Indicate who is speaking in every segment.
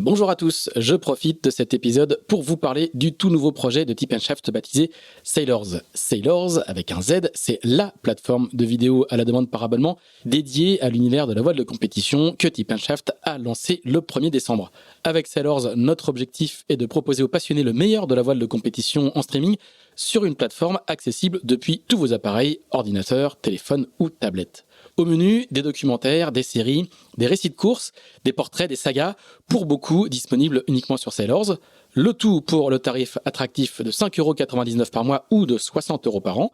Speaker 1: Bonjour à tous, je profite de cet épisode pour vous parler du tout nouveau projet de Tip & Shaft baptisé Sailors. Sailors, avec un Z, c'est LA plateforme de vidéo à la demande par abonnement dédiée à l'univers de la voile de compétition que Tip & Shaft a lancé le 1er décembre. Avec Sailors, notre objectif est de proposer aux passionnés le meilleur de la voile de compétition en streaming sur une plateforme accessible depuis tous vos appareils, ordinateurs, téléphones ou tablettes. Au menu, des documentaires, des séries, des récits de courses, des portraits, des sagas, pour beaucoup disponibles uniquement sur Sailors. Le tout pour le tarif attractif de 5,99€ par mois ou de 60€ par an.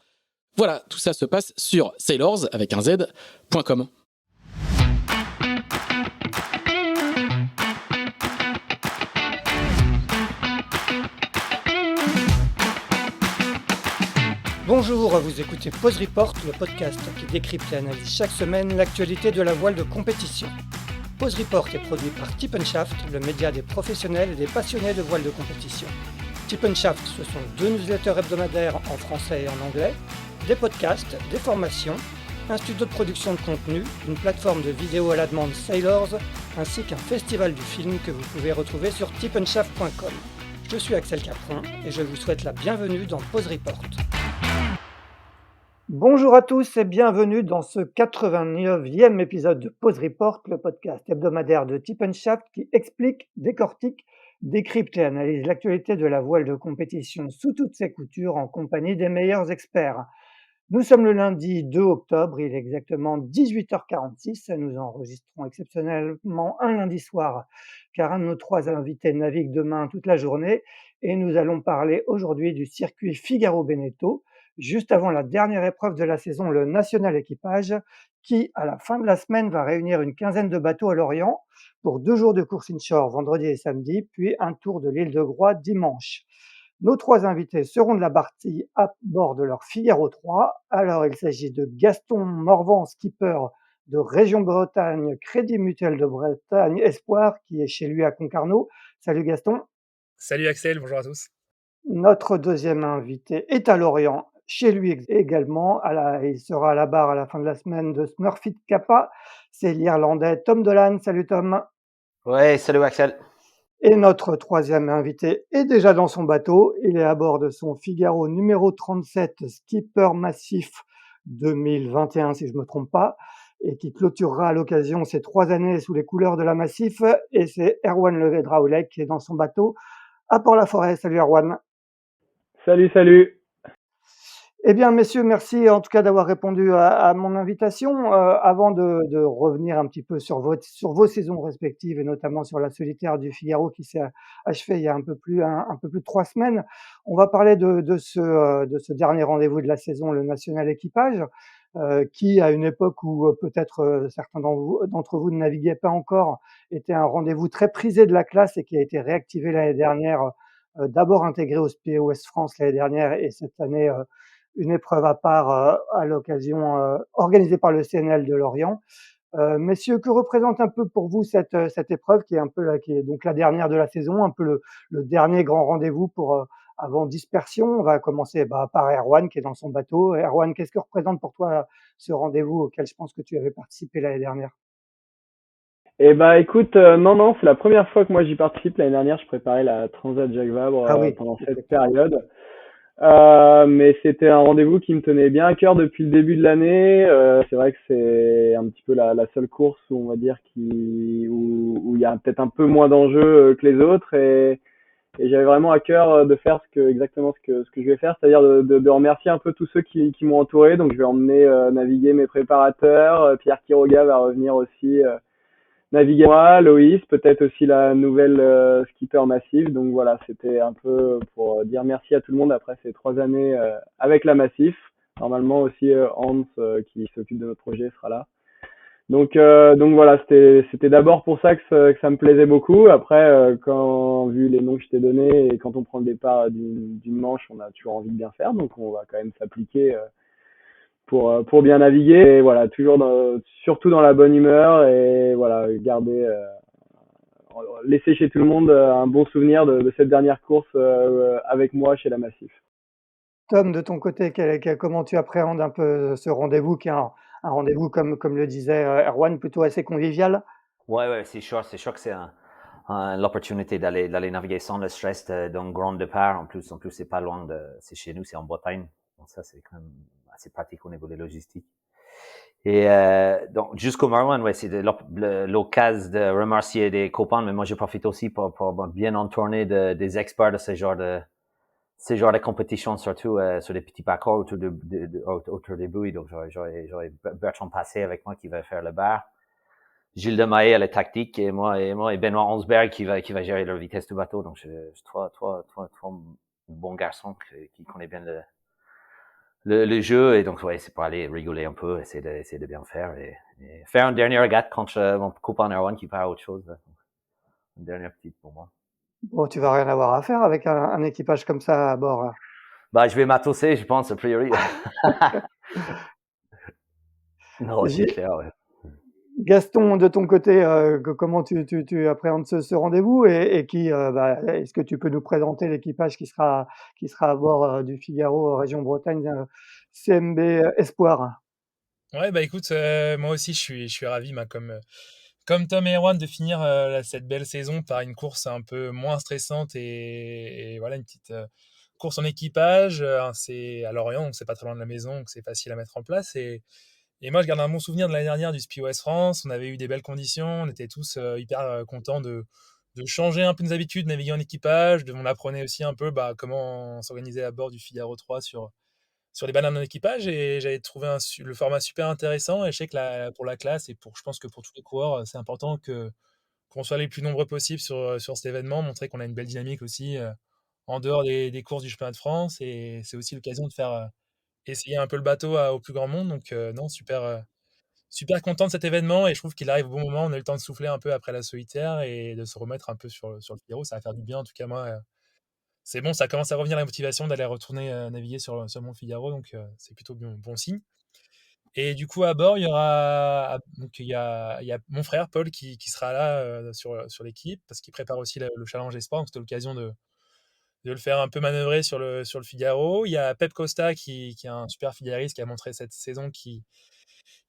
Speaker 1: Voilà, tout ça se passe sur sailors avec un z.com.
Speaker 2: Bonjour, vous écoutez Pause Report, le podcast qui décrypte et analyse chaque semaine l'actualité de la voile de compétition. Pause Report est produit par Tip & Shaft, le média des professionnels et des passionnés de voile de compétition. Tip & Shaft, ce sont 2 newsletters hebdomadaires en français et en anglais, des podcasts, des formations, un studio de production de contenu, une plateforme de vidéo à la demande Sailors, ainsi qu'un festival du film que vous pouvez retrouver sur tipandshaft.com. Je suis Axel Capron et je vous souhaite la bienvenue dans Pause Report. Bonjour à tous et bienvenue dans ce 89e épisode de Pause Report, le podcast hebdomadaire de Tip & Shaft qui explique, décortique, décrypte et analyse l'actualité de la voile de compétition sous toutes ses coutures en compagnie des meilleurs experts. Nous sommes le lundi 2 octobre, il est exactement 18h46 et nous enregistrons exceptionnellement un lundi soir car un de nos 3 invités navigue demain toute la journée et nous allons parler aujourd'hui du circuit Figaro-Beneteau, juste avant la dernière épreuve de la saison, le National Équipage, qui, à la fin de la semaine, va réunir une quinzaine de bateaux à Lorient pour 2 jours de course inshore vendredi et samedi, puis un tour de l'île de Groix dimanche. Nos 3 invités seront de la partie à bord de leur Figaro 3. Alors, il s'agit de Gaston Morvan, skipper de Région Bretagne, Crédit Mutuel de Bretagne Espoir, qui est chez lui à Concarneau. Salut Gaston.
Speaker 3: Salut Axel, bonjour à tous.
Speaker 2: Notre deuxième invité est à Lorient, chez lui également. Il sera à la barre à la fin de la semaine de Smurfit Kappa. C'est l'Irlandais Tom Dolan. Salut Tom.
Speaker 4: Ouais, salut Axel.
Speaker 2: Et notre troisième invité est déjà dans son bateau. Il est à bord de son Figaro numéro 37, Skipper Massif 2021, si je ne me trompe pas, et qui clôturera à l'occasion ses 3 années sous les couleurs de la Massif. Et c'est Erwan Levedra-Oulek qui est dans son bateau à Port-la-Forêt. Salut Erwan.
Speaker 5: Salut.
Speaker 2: Eh bien, messieurs, merci en tout cas d'avoir répondu à mon invitation. Avant de revenir un petit peu sur vos saisons respectives et notamment sur la solitaire du Figaro qui s'est achevée il y a un peu plus de 3 semaines, on va parler de ce dernier rendez-vous de la saison, le National Équipage, qui à une époque où peut-être certains d'entre vous ne naviguaient pas encore, était un rendez-vous très prisé de la classe et qui a été réactivé l'année dernière, d'abord intégré au Speedway West France l'année dernière et cette année une épreuve à part à l'occasion organisée par le CNL de Lorient. Messieurs, que représente un peu pour vous cette épreuve qui est donc la dernière de la saison, un peu le dernier grand rendez-vous pour avant dispersion? On va commencer par Erwan qui est dans son bateau. Erwan, qu'est-ce que représente pour toi ce rendez-vous auquel je pense que tu avais participé l'année dernière?
Speaker 5: Eh bah écoute, non, c'est la première fois que moi j'y participe. L'année dernière, je préparais la Transat Jacques Vabre
Speaker 2: Ah oui,
Speaker 5: pendant
Speaker 2: ok.
Speaker 5: cette période. Mais c'était un rendez-vous qui me tenait bien à cœur depuis le début de l'année. C'est vrai que c'est un petit peu la seule course où on va dire où il y a peut-être un peu moins d'enjeux que les autres et j'avais vraiment à cœur de faire exactement ce que je vais faire, c'est-à-dire de remercier un peu tous ceux qui m'ont entouré. Donc je vais emmener naviguer mes préparateurs. Pierre Quiroga va revenir aussi naviguer moi, Loïs, peut-être aussi la nouvelle skipper Massif. Donc voilà, c'était un peu pour dire merci à tout le monde après ces 3 années avec la Massif. Normalement aussi Hans qui s'occupe de notre projet sera là. Donc voilà, c'était d'abord pour ça que ça me plaisait beaucoup. Après, quand vu les noms que je t'ai donnés et quand on prend le départ d'une manche, on a toujours envie de bien faire, donc on va quand même s'appliquer pour bien naviguer. Et voilà, surtout dans la bonne humeur et voilà, laisser chez tout le monde un bon souvenir de cette dernière course avec moi chez la Massif.
Speaker 2: Tom, de ton côté, comment tu appréhendes un peu ce rendez-vous qui est un rendez-vous, comme le disait Erwan, plutôt assez convivial?
Speaker 4: Ouais, c'est sûr que c'est l'opportunité d'aller naviguer sans le stress d'un grand départ. En plus, c'est pas loin c'est chez nous, c'est en Bretagne. Donc ça, c'est quand même assez pratique au niveau des logistiques. Et donc, jusqu'au Marwan, ouais, c'est l'occasion de remercier des copains, mais moi, je profite aussi pour bien entourner des experts de ce genre de compétition, surtout sur des petits parcours autour des buoys. Donc, j'aurais Bertrand Passé avec moi qui va faire le bar. Gilles de Maillet à la tactique et moi et Benoît Hansberg qui va gérer la vitesse du bateau. Donc, trois bons garçons qui connaissent bien le jeu. Et donc, ouais, c'est pour aller rigoler un peu, essayer de bien faire et faire une dernière regate contre mon copain Erwan qui part à autre chose. Une dernière petite pour moi.
Speaker 2: Bon, tu vas rien avoir à faire avec un équipage comme ça à bord, là.
Speaker 4: Bah, je vais m'atosser, je pense, a priori. Non, c'est
Speaker 2: Gilles,
Speaker 4: clair, ouais.
Speaker 2: Gaston, de ton côté, comment tu appréhendes ce rendez-vous et est-ce que tu peux nous présenter l'équipage qui sera à bord du Figaro Région Bretagne CMB Espoir?
Speaker 3: Ouais, bah écoute, moi aussi je suis ravi, comme Tom et Erwan, de finir cette belle saison par une course un peu moins stressante et voilà, une petite course en équipage. C'est à Lorient, donc c'est pas très loin de la maison, donc c'est facile à mettre en place. Et moi, je garde un bon souvenir de l'année dernière du Spi West France. On avait eu des belles conditions, on était tous hyper contents de changer un peu nos habitudes, naviguer en équipage. On apprenait aussi un peu comment s'organiser à bord du Figaro 3 sur les bananes en équipage. Et j'avais trouvé le format super intéressant. Et je sais que pour la classe et je pense que pour tous les coureurs, c'est important qu'on soit les plus nombreux possibles sur cet événement, montrer qu'on a une belle dynamique aussi en dehors des courses du championnat de France. Et c'est aussi l'occasion de faire essayer un peu le bateau au plus grand monde. Donc, non, super content de cet événement et je trouve qu'il arrive au bon moment. On a eu le temps de souffler un peu après la solitaire et de se remettre un peu sur le Figaro. Ça va faire du bien, en tout cas, moi. C'est bon, ça commence à revenir la motivation d'aller retourner naviguer sur Mont Figaro, donc c'est plutôt bon signe. Et du coup, à bord, donc, il y a mon frère Paul qui sera là sur l'équipe parce qu'il prépare aussi le challenge Espoir. Donc, c'était l'occasion de le faire un peu manœuvrer sur le Figaro. Il y a Pep Costa qui est un super figariste qui a montré cette saison qui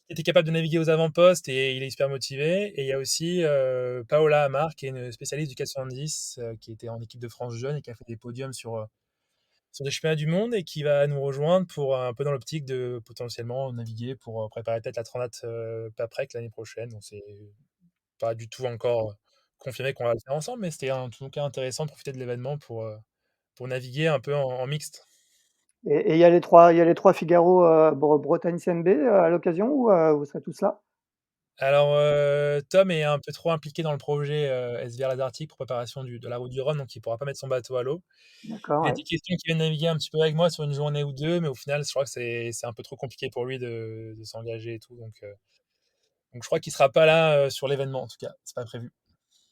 Speaker 3: était capable de naviguer aux avant-postes et il est super motivé. Et il y a aussi Paola Amar qui est une spécialiste du 470 qui était en équipe de France jeune et qui a fait des podiums sur des championnats du monde et qui va nous rejoindre pour un peu dans l'optique de potentiellement naviguer pour préparer peut-être la Transat Paprec l'année prochaine. Donc c'est pas du tout encore confirmé qu'on va le faire ensemble, mais c'était en tout cas intéressant de profiter de l'événement pour naviguer un peu en mixte.
Speaker 2: Et il y a les 3 Figaro Bretagne CMB à l'occasion ou vous serez tous là?
Speaker 3: Alors, Tom est un peu trop impliqué dans le projet SVR l'Adriatique pour préparation de la route du Rhum, donc il pourra pas mettre son bateau à l'eau.
Speaker 2: D'accord,
Speaker 3: Il a
Speaker 2: ouais.
Speaker 3: dit question qu'il vienne naviguer un petit peu avec moi sur une journée ou deux, mais au final, je crois que c'est un peu trop compliqué pour lui de s'engager et tout. Donc je crois qu'il sera pas là sur l'événement, en tout cas, c'est pas prévu.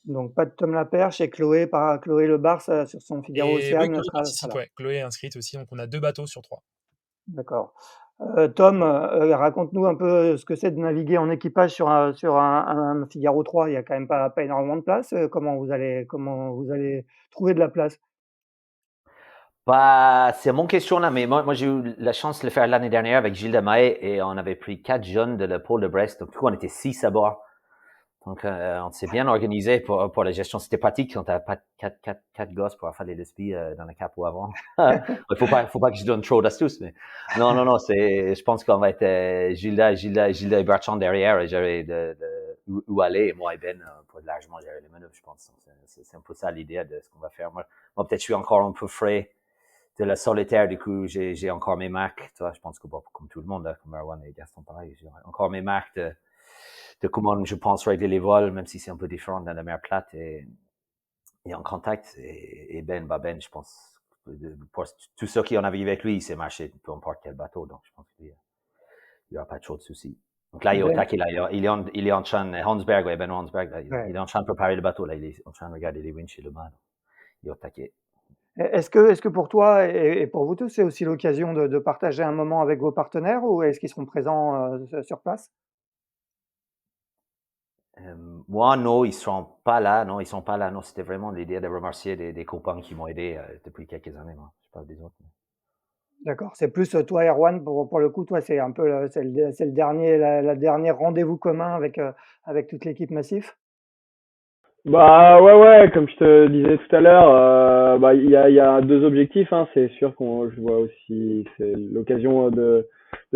Speaker 2: Donc pas de Tom Laperche et Chloé Lebars sur son Figaro
Speaker 3: Et oui,
Speaker 2: Océane
Speaker 3: Chloé
Speaker 2: sera
Speaker 3: participe,
Speaker 2: là.
Speaker 3: ouais. Chloé est inscrite aussi, donc on a 2 bateaux sur 3.
Speaker 2: D'accord. Tom, raconte-nous un peu ce que c'est de naviguer en équipage sur un Figaro 3. Il y a quand même pas énormément de place. Comment vous allez trouver de la place?
Speaker 4: Bah, c'est mon question là, mais moi j'ai eu la chance de le faire l'année dernière avec Gilles Demaille et on avait pris 4 jeunes de la pôle de Brest. Donc, du coup, on était 6 à bord. Donc, on s'est bien organisé pour la gestion. C'était pratique quand t'as pas quatre gosses pour faire les spi dans le capot avant. Il faut pas que je donne trop d'astuces, mais non, je pense qu'on va être Gilda et Bertrand derrière et gérer où aller et moi et Ben pour largement gérer les manœuvres, je pense. Donc, c'est un peu ça l'idée de ce qu'on va faire. Moi, peut-être je suis encore un peu frais de la solitaire, du coup, j'ai encore mes marques. Tu vois, je pense que bon, comme tout le monde, là, comme Erwan et Gaston, pareil, j'ai encore mes marques de comment je pense régler les vols, même si c'est un peu différent dans la mer plate et en contact. Et Ben, je pense, pour tous ceux qui ont navigué avec lui, il s'est marché peu importe quel bateau, donc je pense qu'il n'y aura pas trop de soucis. Donc là, il est au
Speaker 2: Ben,
Speaker 4: taquet, là, il est en train, Hansberg, ouais, Ben Hansberg, là, il
Speaker 2: ouais.
Speaker 4: est en train de préparer le bateau, là, il est en train de regarder les winches et le mât, il est au taquet.
Speaker 2: Est-ce que pour toi et pour vous tous, c'est aussi l'occasion de partager un moment avec vos partenaires ou est-ce qu'ils seront présents sur place?
Speaker 4: Moi, non, ils sont pas là. Non, ils sont pas là. Non, c'était vraiment l'idée de remercier des copains qui m'ont aidé depuis quelques années. Moi. Je parle des autres.
Speaker 2: D'accord, c'est plus toi, Erwan, pour le coup, toi, c'est un peu c'est le dernier, la dernière rendez-vous commun avec toute l'équipe Massif?
Speaker 5: Bah ouais, comme je te disais tout à l'heure, bah il y a deux objectifs, hein. C'est sûr qu'on je vois aussi c'est l'occasion de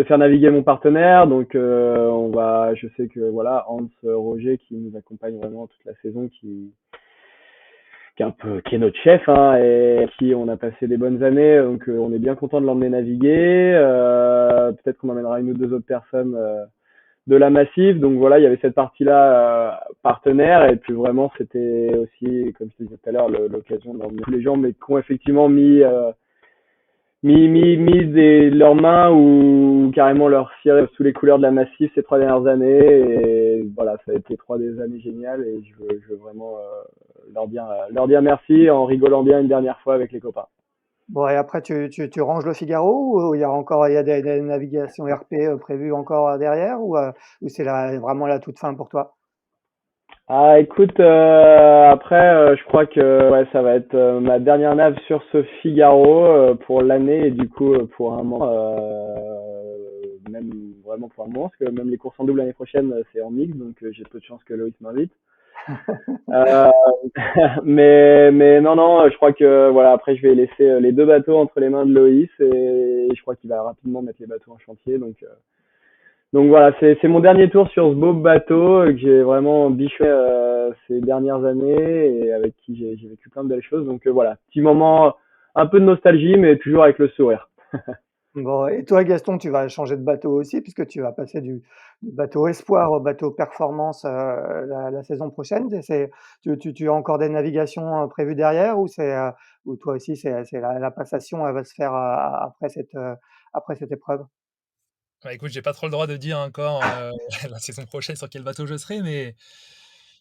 Speaker 5: faire naviguer mon partenaire. Donc je sais que voilà Hans Roger qui nous accompagne vraiment toute la saison, qui est notre chef, hein, et avec qui on a passé des bonnes années. Donc on est bien content de l'emmener naviguer. Peut-être qu'on emmènera une ou deux autres personnes de la Massif. Donc voilà, il y avait cette partie-là partenaire. Et puis vraiment, c'était aussi, comme je te disais tout à l'heure, l'occasion d'emmener tous les gens, mais qui ont effectivement mis leurs mains ou carrément leur ciré sous les couleurs de la Massif ces 3 dernières années. Et voilà, ça a été 3 des années géniales. Et je veux vraiment leur dire merci en rigolant bien une dernière fois avec les copains.
Speaker 2: Bon, et après, tu ranges le Figaro ou il y a des navigations RP prévues encore derrière ou c'est vraiment la toute fin pour toi?
Speaker 5: Ah, écoute, après, je crois que ouais, ça va être ma dernière nave sur ce Figaro pour l'année et du coup pour un moment, même vraiment pour un moment, parce que même les courses en double l'année prochaine, c'est en mix, donc j'ai peu de chances que Loïs m'invite. Euh, mais non, je crois que voilà, après je vais laisser les deux bateaux entre les mains de Loïs et je crois qu'il va rapidement mettre les bateaux en chantier, donc voilà, c'est mon dernier tour sur ce beau bateau que j'ai vraiment biché ces dernières années et avec qui j'ai vécu plein de belles choses. Donc voilà, petit moment, un peu de nostalgie, mais toujours avec le sourire.
Speaker 2: Bon, et toi, Gaston, tu vas changer de bateau aussi, puisque tu vas passer du bateau Espoir au bateau Performance la saison prochaine. Tu as encore des navigations prévues derrière, ou toi aussi, c'est la passation, elle va se faire après cette épreuve?
Speaker 3: Bah, écoute, j'ai pas trop le droit de dire encore la saison prochaine sur quel bateau je serai, mais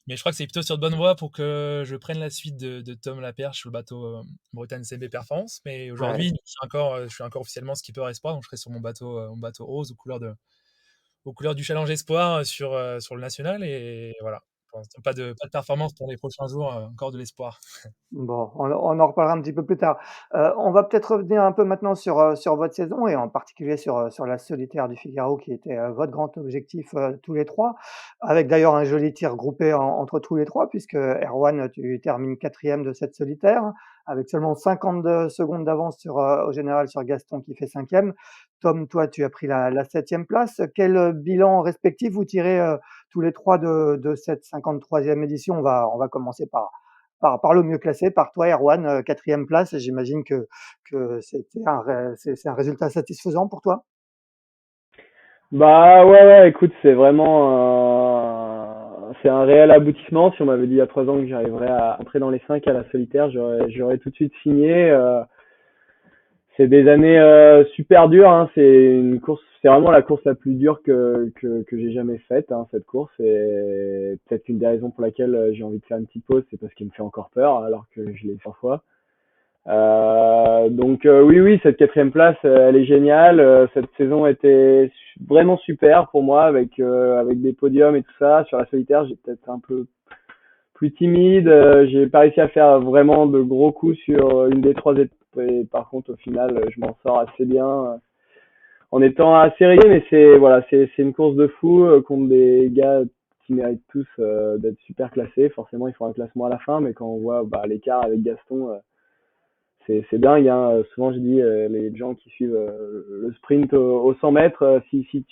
Speaker 3: je crois que c'est plutôt sur de bonnes voies pour que je prenne la suite de Tom Laperche sur le bateau Bretagne CB Performance. Mais
Speaker 2: Ouais.
Speaker 3: aujourd'hui, je suis encore officiellement skipper Espoir, donc je serai sur mon bateau rose aux couleurs du Challenge Espoir sur le national. Et voilà, pour l'instant, pas de performance pour les prochains jours, encore de l'espoir.
Speaker 2: Bon, on en reparlera un petit peu plus tard. On va peut-être revenir un peu maintenant sur votre saison et en particulier sur la solitaire du Figaro qui était, votre grand objectif, tous les 3, avec d'ailleurs un joli tir groupé entre tous les 3 puisque Erwan, tu termines 4e de cette solitaire, avec seulement 52 secondes d'avance au général sur Gaston qui fait 5e. Tom, toi, tu as pris la 7e place. Quel, bilan respectif vous tirez, tous les 3 de cette 53e édition? On va commencer par le mieux classé, par toi, Erwan, 4e place. J'imagine que c'est un résultat satisfaisant pour toi?
Speaker 5: Bah ouais, écoute, c'est vraiment c'est un réel aboutissement. Si on m'avait dit il y a 3 ans que j'arriverais à entrer dans les 5 à la solitaire, j'aurais tout de suite signé. C'est des années super dures, hein. C'est vraiment la course la plus dure que j'ai jamais faite, hein, cette course. Et peut-être qu'une des raisons pour laquelle j'ai envie de faire une petite pause, c'est parce qu'il me fait encore peur, alors que je l'ai fait 100 fois. Donc oui, cette 4e place, elle est géniale. Cette saison était vraiment super pour moi, avec des podiums et tout ça. Sur la solitaire, j'ai peut-être un peu plus timide. J'ai pas réussi à faire vraiment de gros coups sur une des 3 étapes. Et par contre, au final, je m'en sors assez bien en étant assez rayé. Mais c'est une course de fou contre des gars qui méritent tous d'être super classés. Forcément, il faut un classement à la fin, mais quand on voit l'écart avec Gaston, c'est dingue, hein. Souvent, je dis les gens qui suivent le sprint au 100 mètres, si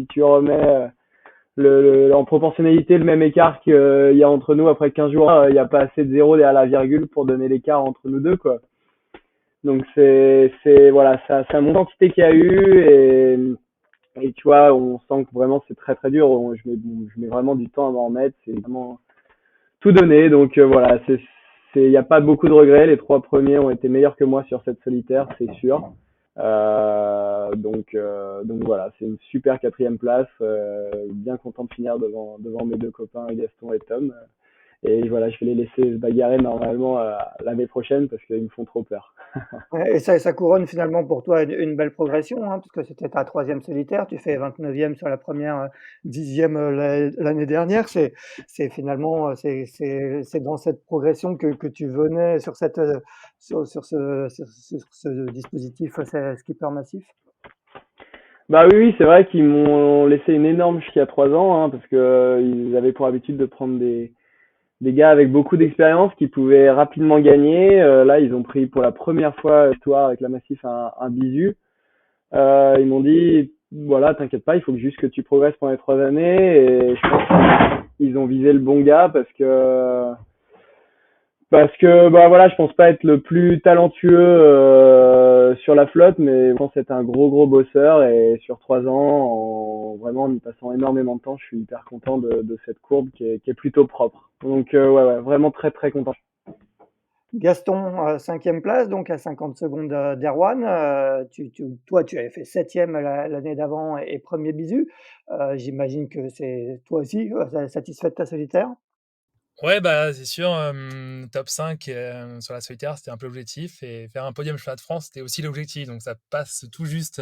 Speaker 5: tu remets en proportionnalité le même écart qu'il y a entre nous après 15 jours, il n'y a pas assez de zéro derrière la virgule pour donner l'écart entre nous deux, quoi. Donc voilà, c'est un monde d'entité qu'il y a eu et tu vois, on sent que vraiment c'est très très dur. Je mets vraiment du temps à m'en remettre, c'est vraiment tout donné. Donc voilà, il n'y a pas beaucoup de regrets. Les 3 premiers ont été meilleurs que moi sur cette solitaire, c'est sûr. Donc voilà, c'est une super 4e place. Bien content de finir devant mes deux copains Gaston et Tom. Et voilà, je vais les laisser se bagarrer normalement l'année prochaine parce qu'ils me font trop peur.
Speaker 2: Ouais, et ça couronne finalement pour toi une belle progression, hein, puisque c'était ta 3e solitaire. Tu fais 29e sur la première, 10e, l'année dernière. C'est finalement, c'est dans cette progression que tu venais sur ce dispositif, skipper massif?
Speaker 5: Bah oui, c'est vrai qu'ils m'ont laissé une énorme chute il y a 3 ans, hein, parce que ils avaient pour habitude de prendre des gars avec beaucoup d'expérience qui pouvaient rapidement gagner. Là, ils ont pris pour la première fois l'histoire avec la Massif un bisu. Ils m'ont dit, voilà, t'inquiète pas, il faut juste que tu progresses pendant les 3 années. Et je pense qu'ils ont visé le bon gars parce que bah voilà, je pense pas être le plus talentueux sur la flotte, mais je pense être un gros bosseur. Et sur 3 ans, vraiment en y passant énormément de temps, je suis hyper content de cette courbe qui est plutôt propre. Donc ouais, vraiment très content.
Speaker 2: Gaston, 5e place, donc à 50 secondes d'Erwan. Toi, tu avais fait 7e l'année d'avant et premier bisu. J'imagine que c'est toi aussi satisfait de ta solitaire.
Speaker 3: Ouais, bah, c'est sûr, top 5 sur la solitaire, c'était un peu l'objectif et faire un podium championnat de France, c'était aussi l'objectif. Donc ça passe tout juste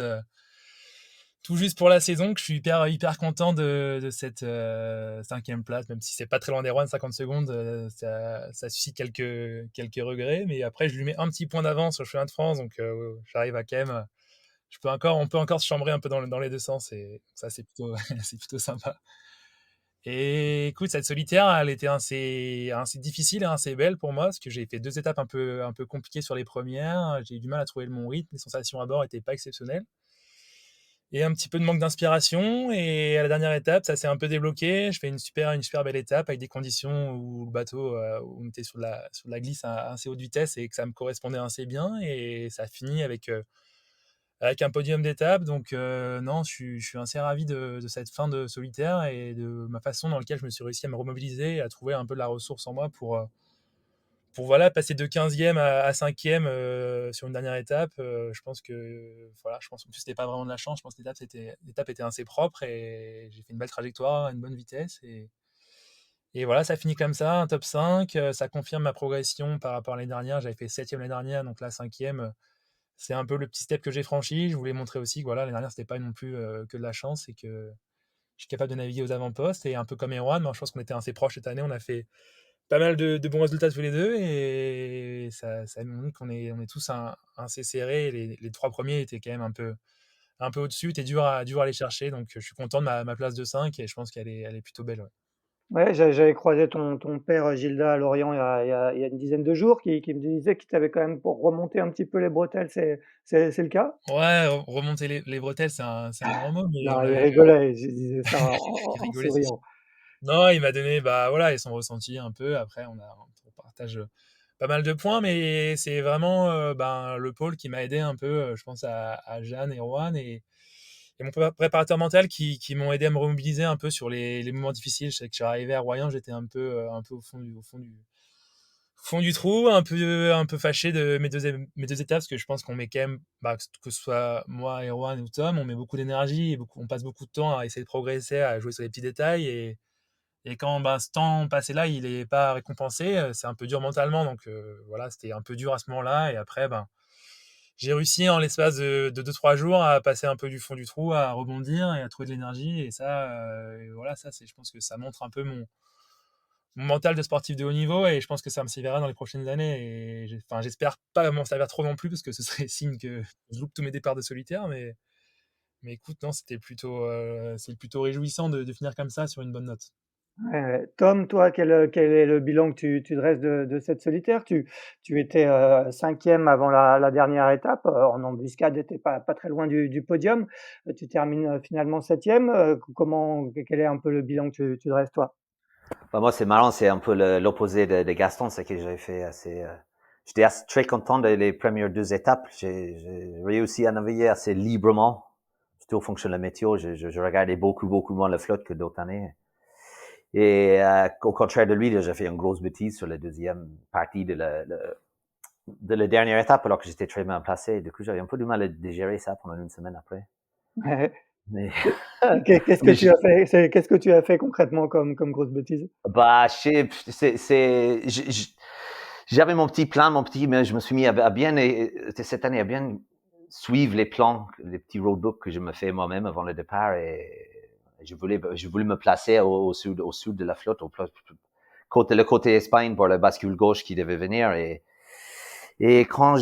Speaker 3: pour la saison, que je suis hyper content de cette 5e place, même si c'est pas très loin des Rouen, 50 secondes, ça suscite quelques regrets. Mais après, je lui mets un petit point d'avance sur le championnat de France, donc j'arrive à quand même. On peut encore se chambrer un peu dans les deux sens, et ça, c'est plutôt, c'est plutôt sympa. Et écoute, cette solitaire, elle était assez difficile et assez belle pour moi, parce que j'ai fait 2 étapes un peu compliquées sur les premières. J'ai eu du mal à trouver mon rythme, les sensations à bord n'étaient pas exceptionnelles. Et un petit peu de manque d'inspiration. Et à la dernière étape, ça s'est un peu débloqué. Je fais une super belle étape avec des conditions où le bateau, où on était sur de la glisse à assez haute vitesse et que ça me correspondait assez bien. Et ça finit avec un podium d'étape. Donc, non, je suis assez ravi de cette fin de solitaire et de ma façon dans laquelle je me suis réussi à me remobiliser et à trouver un peu de la ressource en moi pour voilà, passer de 15e à 5e sur une dernière étape. Je pense que voilà, je pense en plus c'était pas vraiment de la chance. Je pense que l'étape était assez propre et j'ai fait une belle trajectoire, une bonne vitesse et voilà, ça finit comme ça, un top 5. Ça confirme ma progression par rapport à l'année dernière. J'avais fait 7e l'année dernière, donc là 5e. C'est un peu le petit step que j'ai franchi. Je voulais montrer aussi que voilà, l'année dernière c'était pas non plus que de la chance et que je suis capable de naviguer aux avant-postes et un peu comme Erwan. Je pense qu'on était assez proches cette année. On a fait pas mal de bons résultats tous les deux et ça nous montre on est tous assez serrés. Les 3 premiers étaient quand même un peu au-dessus, c'était dur à aller chercher. Donc je suis content de ma place de 5 et je pense elle est plutôt belle. Ouais.
Speaker 2: Ouais, j'avais croisé ton père Gilda à Lorient il y a une dizaine de jours qui me disait qu'il t'avait quand même pour remonter un petit peu les bretelles, c'est le cas?
Speaker 3: Ouais, remonter les bretelles, c'est un grand mot, mais
Speaker 2: Non,
Speaker 3: on
Speaker 2: il
Speaker 3: avait
Speaker 2: rigolait, je disais ça
Speaker 3: il
Speaker 2: en
Speaker 3: rigolait, c'est sûr.
Speaker 2: souriant.
Speaker 3: Non, il m'a donné bah voilà, et son ressenti un peu. Après, on partage pas mal de points, mais c'est vraiment ben, le pôle qui m'a aidé un peu, je pense à Jeanne et Rowan et mon préparateur mental qui m'ont aidé à me remobiliser un peu sur les moments difficiles. Je sais que je suis arrivé à Royan, j'étais un peu au fond du trou, un peu fâché de mes deux étapes, parce que je pense qu'on met quand même, bah, que ce soit moi, Erwan ou Tom, on met beaucoup d'énergie, on passe beaucoup de temps à essayer de progresser, à jouer sur les petits détails, et quand bah, ce temps passé là, il n'est pas récompensé, c'est un peu dur mentalement, donc voilà, c'était un peu dur à ce moment-là, et après, ben, j'ai réussi en l'espace de 2-3 jours à passer un peu du fond du trou, à rebondir et à trouver de l'énergie, et ça, voilà, je pense que ça montre un peu mon mental de sportif de haut niveau et je pense que ça me servira dans les prochaines années et enfin, j'espère pas m'en servir trop non plus parce que ce serait signe que je loupe tous mes départs de solitaire mais écoute non c'est plutôt réjouissant de finir comme ça sur une bonne note.
Speaker 2: Ouais, ouais. Tom, toi, quel est le bilan que tu dresses de cette solitaire? Tu étais 5e avant la dernière étape, en embuscade, tu pas très loin du podium. Tu termines finalement 7e. Quel est un peu le bilan que tu dresses, toi?
Speaker 4: Bah, moi, c'est marrant, c'est un peu l'opposé de Gaston, c'est que j'avais fait j'étais très content des premières 2 étapes. J'ai réussi à naviguer assez librement, surtout en fonction de la météo. Je regardais beaucoup moins la flotte que d'autres années. Et au contraire de lui, j'ai fait une grosse bêtise sur la deuxième partie de la dernière étape, alors que j'étais très bien placé. Du coup, j'avais un peu du mal à digérer ça pendant une semaine après.
Speaker 2: Ouais.
Speaker 4: Mais,
Speaker 2: Qu'est-ce que
Speaker 4: mais
Speaker 2: tu as fait? Qu'est-ce que tu as fait concrètement comme grosse bêtise?
Speaker 4: bah, j'avais mon petit plan, mais je me suis mis à bien, cette année, à bien suivre les plans, les petits roadbooks que je me fais moi-même avant le départ et je voulais me placer au sud de la flotte, le côté Espagne pour la bascule gauche qui devait venir et quand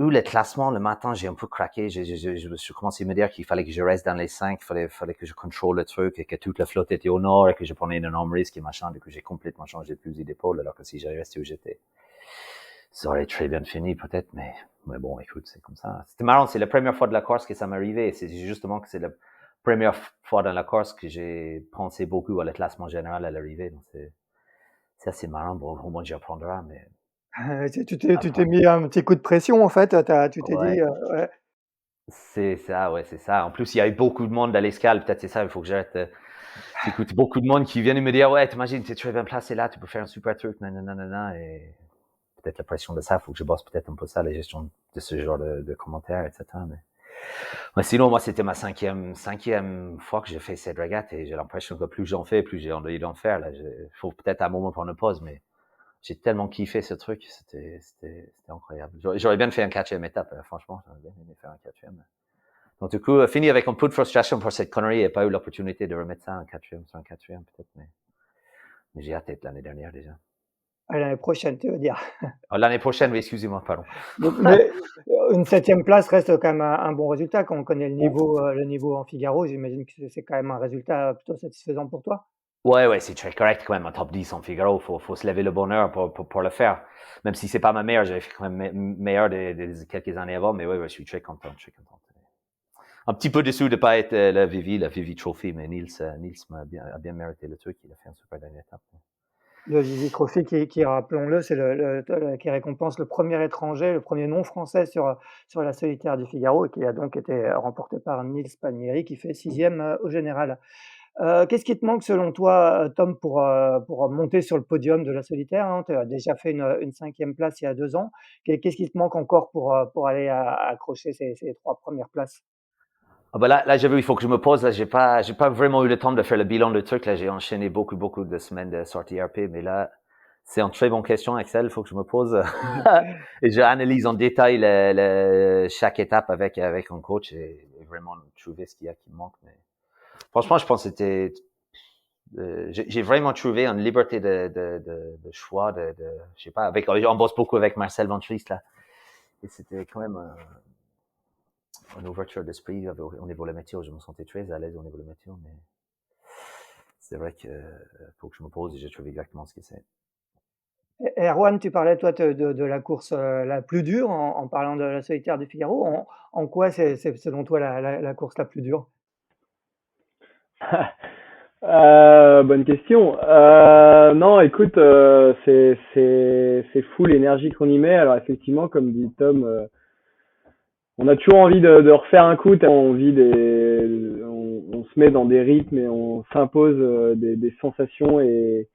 Speaker 4: où le classement, le matin, j'ai un peu craqué. Je me suis commencé à me dire qu'il fallait que je reste dans les 5, il fallait que je contrôle le truc et que toute la flotte était au nord et que je prenais un énorme risque et machin. Du coup, j'ai complètement changé de fusil d'épaule, alors que si j'avais resté où j'étais, ça aurait très bien fini peut-être, mais bon, écoute, c'est comme ça. C'était marrant, c'est la première fois de la course que ça m'arrivait. C'est justement que c'est la première fois dans la course que j'ai pensé beaucoup à le classement général à l'arrivée. Donc c'est assez marrant. Bon, au moins j'y apprendrai, mais
Speaker 2: Tu t'es
Speaker 4: après,
Speaker 2: mis un petit coup de pression en fait, tu t'es dit,
Speaker 4: ouais.
Speaker 2: ouais.
Speaker 4: C'est ça, ouais, c'est ça. En plus, il y a eu beaucoup de monde à l'escale. Peut-être c'est ça, il faut que j'arrête. J'écoute beaucoup de monde qui viennent me dire, ouais, t'imagines, t'es très bien placé là, tu peux faire un super truc, nanana, et peut-être la pression de ça, il faut que je bosse peut-être un peu ça, la gestion de ce genre de commentaires, etc. Mais sinon, moi, c'était ma cinquième fois que j'ai fait cette régate et j'ai l'impression que plus j'en fais, plus j'ai envie d'en faire. Là, faut peut-être à un moment prendre une pause, mais j'ai tellement kiffé ce truc, c'était incroyable. J'aurais bien fait un quatrième étape, franchement, j'aurais bien aimé faire un quatrième. Donc, du coup, fini avec un peu de frustration pour cette connerie et pas eu l'opportunité de remettre ça en quatrième, sur un quatrième, peut-être, mais j'ai hâte d'être l'année dernière déjà.
Speaker 2: À l'année prochaine, tu veux dire.
Speaker 4: Oh, l'année prochaine, oui, excusez-moi, pardon.
Speaker 2: Mais une 7e place reste quand même un bon résultat quand on connaît le niveau en Figaro. J'imagine que c'est quand même un résultat plutôt satisfaisant pour toi?
Speaker 4: Ouais, c'est très correct quand même, en top 10 en Figaro. Faut se lever le bonheur pour le faire. Même si c'est pas ma meilleure, j'avais fait quand même meilleur des quelques années avant, mais ouais, je suis très content, très content. Un petit peu déçu de pas être la Vivi Trophy, mais Niels a bien mérité le truc. Il a fait un super dernière étape.
Speaker 2: Le Vivi Trophy qui rappelons-le, c'est qui récompense le premier étranger, le premier non français sur la solitaire du Figaro et qui a donc été remporté par Nils Palmieri qui fait 6e au général. Qu'est-ce qui te manque selon toi, Tom, pour monter sur le podium de la solitaire, hein? Tu as déjà fait une 5e place il y a 2 ans. Qu'est-ce qui te manque encore pour aller accrocher ces 3 premières places?
Speaker 4: Ah bah là, j'avoue, il faut que je me pose. Là, j'ai pas vraiment eu le temps de faire le bilan de truc. Là, j'ai enchaîné beaucoup de semaines de sortie RP, mais là, c'est une très bonne question, Axel. Il faut que je me pose et je analyse en détail chaque étape avec un coach et vraiment trouver ce qu'il y a qui me manque. Mais franchement, je pense que j'ai vraiment trouvé une liberté de choix, je sais pas, on bosse beaucoup avec Marcel Ventris là, et c'était quand même une ouverture d'esprit au niveau de la météo. Je me sentais très à l'aise au niveau de la météo, mais c'est vrai que faut que je me pose et je trouve exactement ce que c'est.
Speaker 2: Et Erwan, tu parlais toi de la course, la plus dure en parlant de la solitaire du Figaro. En quoi c'est selon toi la course la plus dure?
Speaker 5: Bonne question. Non, écoute, c'est fou l'énergie qu'on y met. Alors effectivement, comme dit Tom, on a toujours envie de refaire un coup. On se met dans des rythmes et on s'impose des sensations et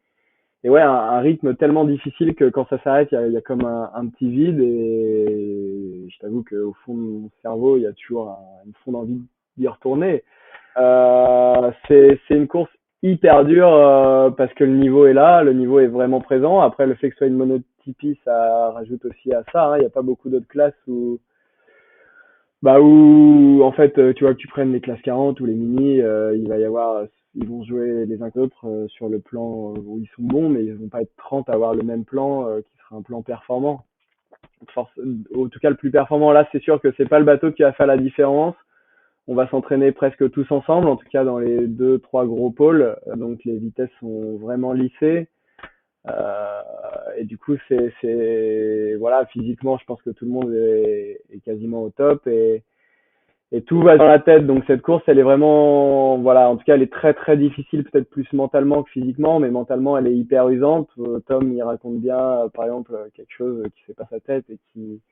Speaker 5: ouais, un rythme tellement difficile que quand ça s'arrête, il y a comme un petit vide et je t'avoue qu'au fond de mon cerveau, il y a toujours une fond d'envie d'y retourner. C'est une course hyper dure parce que le niveau est là, le niveau est vraiment présent. Après, le fait que ce soit une monotypie, ça rajoute aussi à ça, hein. Il n'y a pas beaucoup d'autres classes où en fait, tu vois que tu prennes les classes 40 ou les mini, il va y avoir, ils vont jouer les uns que les autres sur le plan où ils sont bons, mais ils vont pas être 30 à avoir le même plan qui sera un plan performant. En tout cas, le plus performant là, c'est sûr que c'est pas le bateau qui va faire la différence. On va s'entraîner presque tous ensemble, en tout cas dans les 2-3 gros pôles. Donc les vitesses sont vraiment lissées. Et du coup, voilà, physiquement, je pense que tout le monde est quasiment au top et tout va dans la tête. Donc cette course, elle est vraiment, voilà, en tout cas, elle est très très difficile, peut-être plus mentalement que physiquement, mais mentalement, elle est hyper usante. Tom, il raconte bien, par exemple, quelque chose qui fait pas sa tête et qui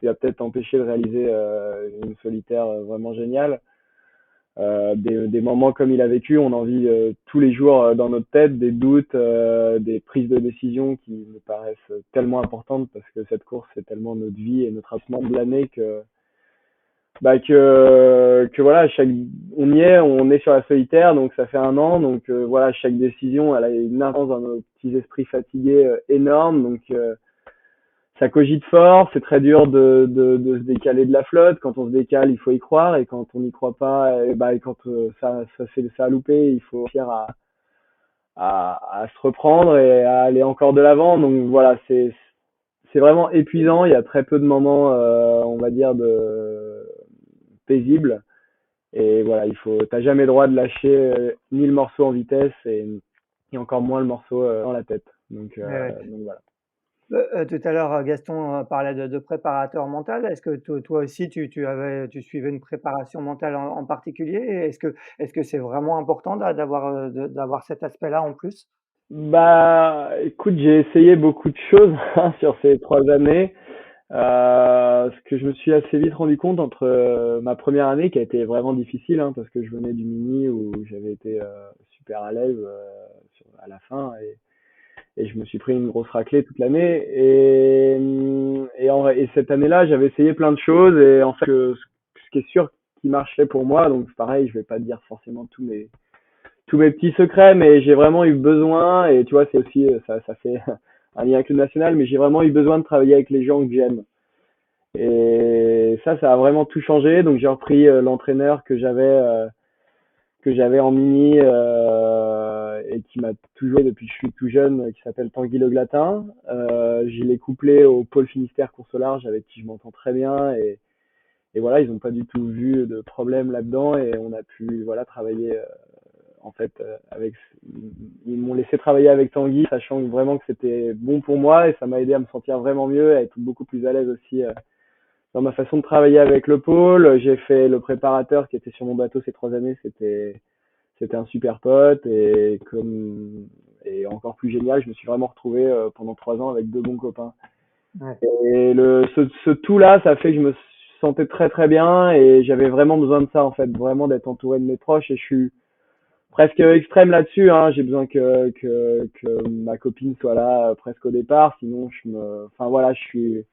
Speaker 5: va peut-être empêcher de réaliser une solitaire vraiment géniale. Des moments comme il a vécu, on en vit tous les jours dans notre tête, des doutes, des prises de décision qui me paraissent tellement importantes parce que cette course c'est tellement notre vie et notre absence de l'année que voilà, on y est, on est sur la solitaire, donc ça fait 1 an, donc voilà, chaque décision elle a une influence dans nos petits esprits fatigués énorme, donc ça cogite fort, c'est très dur de se décaler de la flotte. Quand on se décale, il faut y croire, et quand on n'y croit pas, et quand ça a loupé, il faut réussir à se reprendre et à aller encore de l'avant. Donc voilà, c'est c'est vraiment épuisant. Il y a très peu de moments, on va dire, paisibles. Et voilà, t'as jamais le droit de lâcher ni le morceau en vitesse et encore moins le morceau dans la tête.
Speaker 2: Ouais.
Speaker 5: Donc voilà.
Speaker 2: Tout à l'heure, Gaston parlait de préparateur mental. Est-ce que toi aussi tu suivais une préparation mentale en particulier? Et est-ce que c'est vraiment important d'avoir cet aspect-là en plus?
Speaker 5: Bah, écoute, j'ai essayé beaucoup de choses hein, sur ces 3 années. Ce que je me suis assez vite rendu compte entre ma première année qui a été vraiment difficile hein, parce que je venais du mini où j'avais été super à l'aise à la fin et je me suis pris une grosse raclée toute l'année et cette année-là j'avais essayé plein de choses et en fait ce qui est sûr qui marchait pour moi donc pareil je vais pas te dire forcément tous mes petits secrets mais j'ai vraiment eu besoin et tu vois c'est aussi ça fait un lien avec le national mais j'ai vraiment eu besoin de travailler avec les gens que j'aime et ça a vraiment tout changé. Donc j'ai repris l'entraîneur que j'avais en mini et qui m'a toujours aidé depuis que je suis tout jeune, qui s'appelle Tanguy Le Glatin. Je l'ai couplé au pôle Finistère course au large avec qui je m'entends très bien et voilà, ils n'ont pas du tout vu de problème là-dedans et on a pu voilà travailler en fait avec ils m'ont laissé travailler avec Tanguy, sachant vraiment que c'était bon pour moi et ça m'a aidé à me sentir vraiment mieux, à être beaucoup plus à l'aise aussi dans ma façon de travailler avec le pôle. J'ai fait le préparateur qui était sur mon bateau ces 3 années. C'était un super pote et encore plus génial. Je me suis vraiment retrouvé pendant 3 ans avec 2 bons copains.
Speaker 2: Ouais.
Speaker 5: Et ce tout là, ça fait que je me sentais très très bien et j'avais vraiment besoin de ça en fait, vraiment d'être entouré de mes proches. Et je suis presque extrême là-dessus. Hein. J'ai besoin que ma copine soit là presque au départ, sinon enfin voilà, je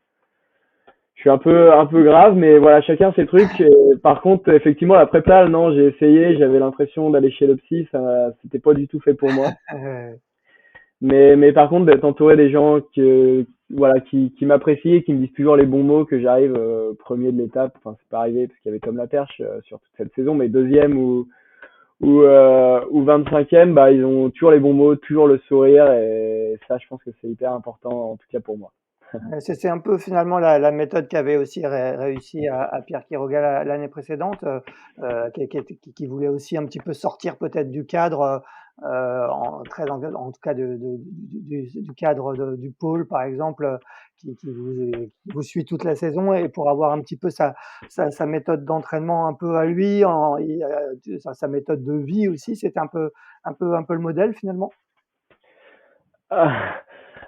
Speaker 5: suis un peu grave, mais voilà, chacun ses trucs. Et par contre, effectivement, la prépa, non, j'ai essayé, j'avais l'impression d'aller chez le psy, ça, c'était pas du tout fait pour moi.
Speaker 2: Heu,
Speaker 5: Mais par contre, d'être entouré des gens voilà, qui m'apprécient, qui me disent toujours les bons mots, que j'arrive premier de l'étape. Enfin, c'est pas arrivé parce qu'il y avait Tom Laperche sur toute cette saison, mais deuxième ou 25e, bah, ils ont toujours les bons mots, toujours le sourire, et ça, je pense que c'est hyper important, en tout cas pour moi.
Speaker 2: c'est un peu finalement la méthode qu'avait aussi réussi à Pierre Quiroga l'année précédente, qui voulait aussi un petit peu sortir peut-être du cadre, en tout cas du cadre du pôle par exemple, qui vous suit toute la saison et pour avoir un petit peu sa méthode d'entraînement un peu à lui, sa méthode de vie aussi, c'était un peu le modèle finalement?
Speaker 5: Ah,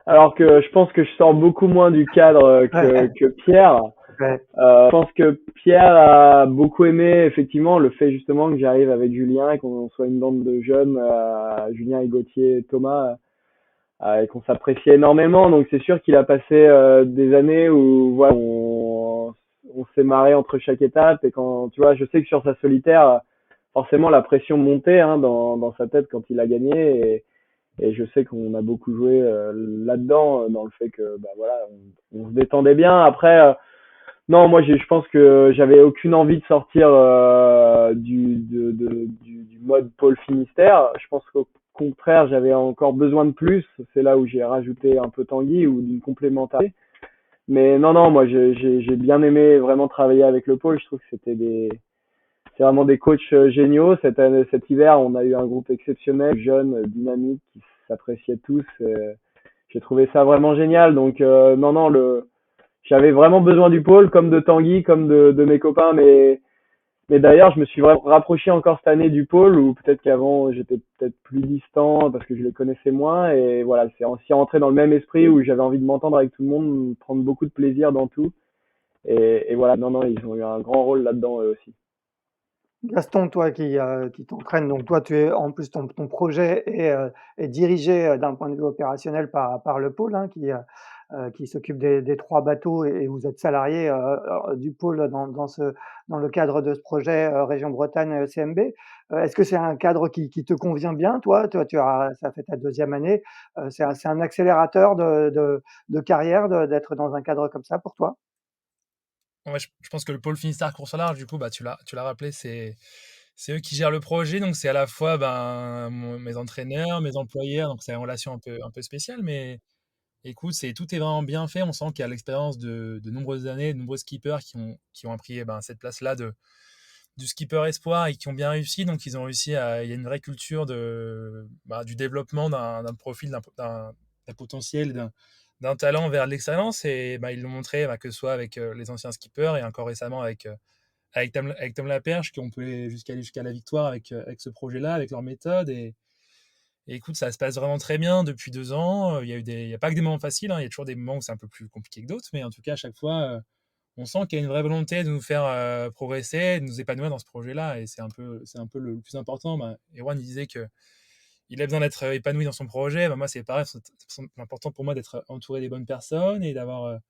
Speaker 5: alors que je pense que je sors beaucoup moins du cadre
Speaker 2: Ouais,
Speaker 5: que Pierre.
Speaker 2: ouais,
Speaker 5: Je pense que Pierre a beaucoup aimé effectivement le fait justement que j'arrive avec Julien et qu'on soit une bande de jeunes, Julien et Gauthier et Thomas, et qu'on s'appréciait énormément. Donc c'est sûr qu'il a passé des années où voilà, on s'est marré entre chaque étape et quand tu vois, je sais que sur sa solitaire, forcément la pression montait hein, dans sa tête quand il a gagné et je sais qu'on a beaucoup joué là-dedans, dans le fait que bah voilà, on se détendait bien. Après, non, moi je pense que j'avais aucune envie de sortir du mode Paul Finistère. Je pense qu'au contraire, j'avais encore besoin de plus. C'est là où j'ai rajouté un peu Tanguy ou d'une complémentarité. Mais non, non, moi j'ai bien aimé vraiment travailler avec le Paul. Je trouve que c'est vraiment des coachs géniaux. Cet hiver, on a eu un groupe exceptionnel, jeune, dynamique, qui s'appréciaient tous. J'ai trouvé ça vraiment génial. Donc non, non, j'avais vraiment besoin du pôle, comme de Tanguy, comme de mes copains. Mais d'ailleurs, je me suis vraiment rapproché encore cette année du pôle, où peut-être qu'avant, j'étais peut-être plus distant parce que je les connaissais moins. Et voilà, c'est aussi rentré dans le même esprit où j'avais envie de m'entendre avec tout le monde, prendre beaucoup de plaisir dans tout. Et voilà, non, non, ils ont eu un grand rôle là-dedans, eux aussi.
Speaker 2: Gaston, toi qui t'entraînes, donc toi tu es en plus ton projet est dirigé, d'un point de vue opérationnel par le pôle, hein, qui s'occupe des 3 bateaux et vous êtes salarié, du pôle dans le cadre de ce projet, Région Bretagne, CMB. Est-ce que c'est un cadre qui te convient bien toi? Toi ça fait ta deuxième année, c'est un accélérateur de carrière d'être dans un cadre comme ça pour toi?
Speaker 3: Ouais, je pense que le pôle Finistère course au large, du coup, bah, tu l'as rappelé, c'est eux qui gèrent le projet, donc c'est à la fois, ben, mes entraîneurs, mes employeurs, donc c'est une relation un peu spéciale, mais écoute, tout est vraiment bien fait. On sent qu'il y a l'expérience de nombreuses années, de nombreux skippers qui ont pris cette place-là du skipper espoir et qui ont bien réussi. Donc, ils ont réussi il y a une vraie culture du développement d'un profil, d'un potentiel, d'un talent vers l'excellence. Et ils l'ont montré, que ce soit avec les anciens skippers et encore récemment avec Tom Laperche, qui ont pu aller jusqu'à la victoire avec ce projet-là, avec leur méthode. Et écoute, ça se passe vraiment très bien depuis 2 ans. Il y a pas que des moments faciles, hein. Il y a toujours des moments où c'est un peu plus compliqué que d'autres, mais en tout cas, à chaque fois, on sent qu'il y a une vraie volonté de nous faire progresser, de nous épanouir dans ce projet-là. Et c'est un peu le plus important. Erwan, il disait que il a besoin d'être épanoui dans son projet. Moi, c'est pareil. C'est important pour moi d'être entouré des bonnes personnes et d'avoir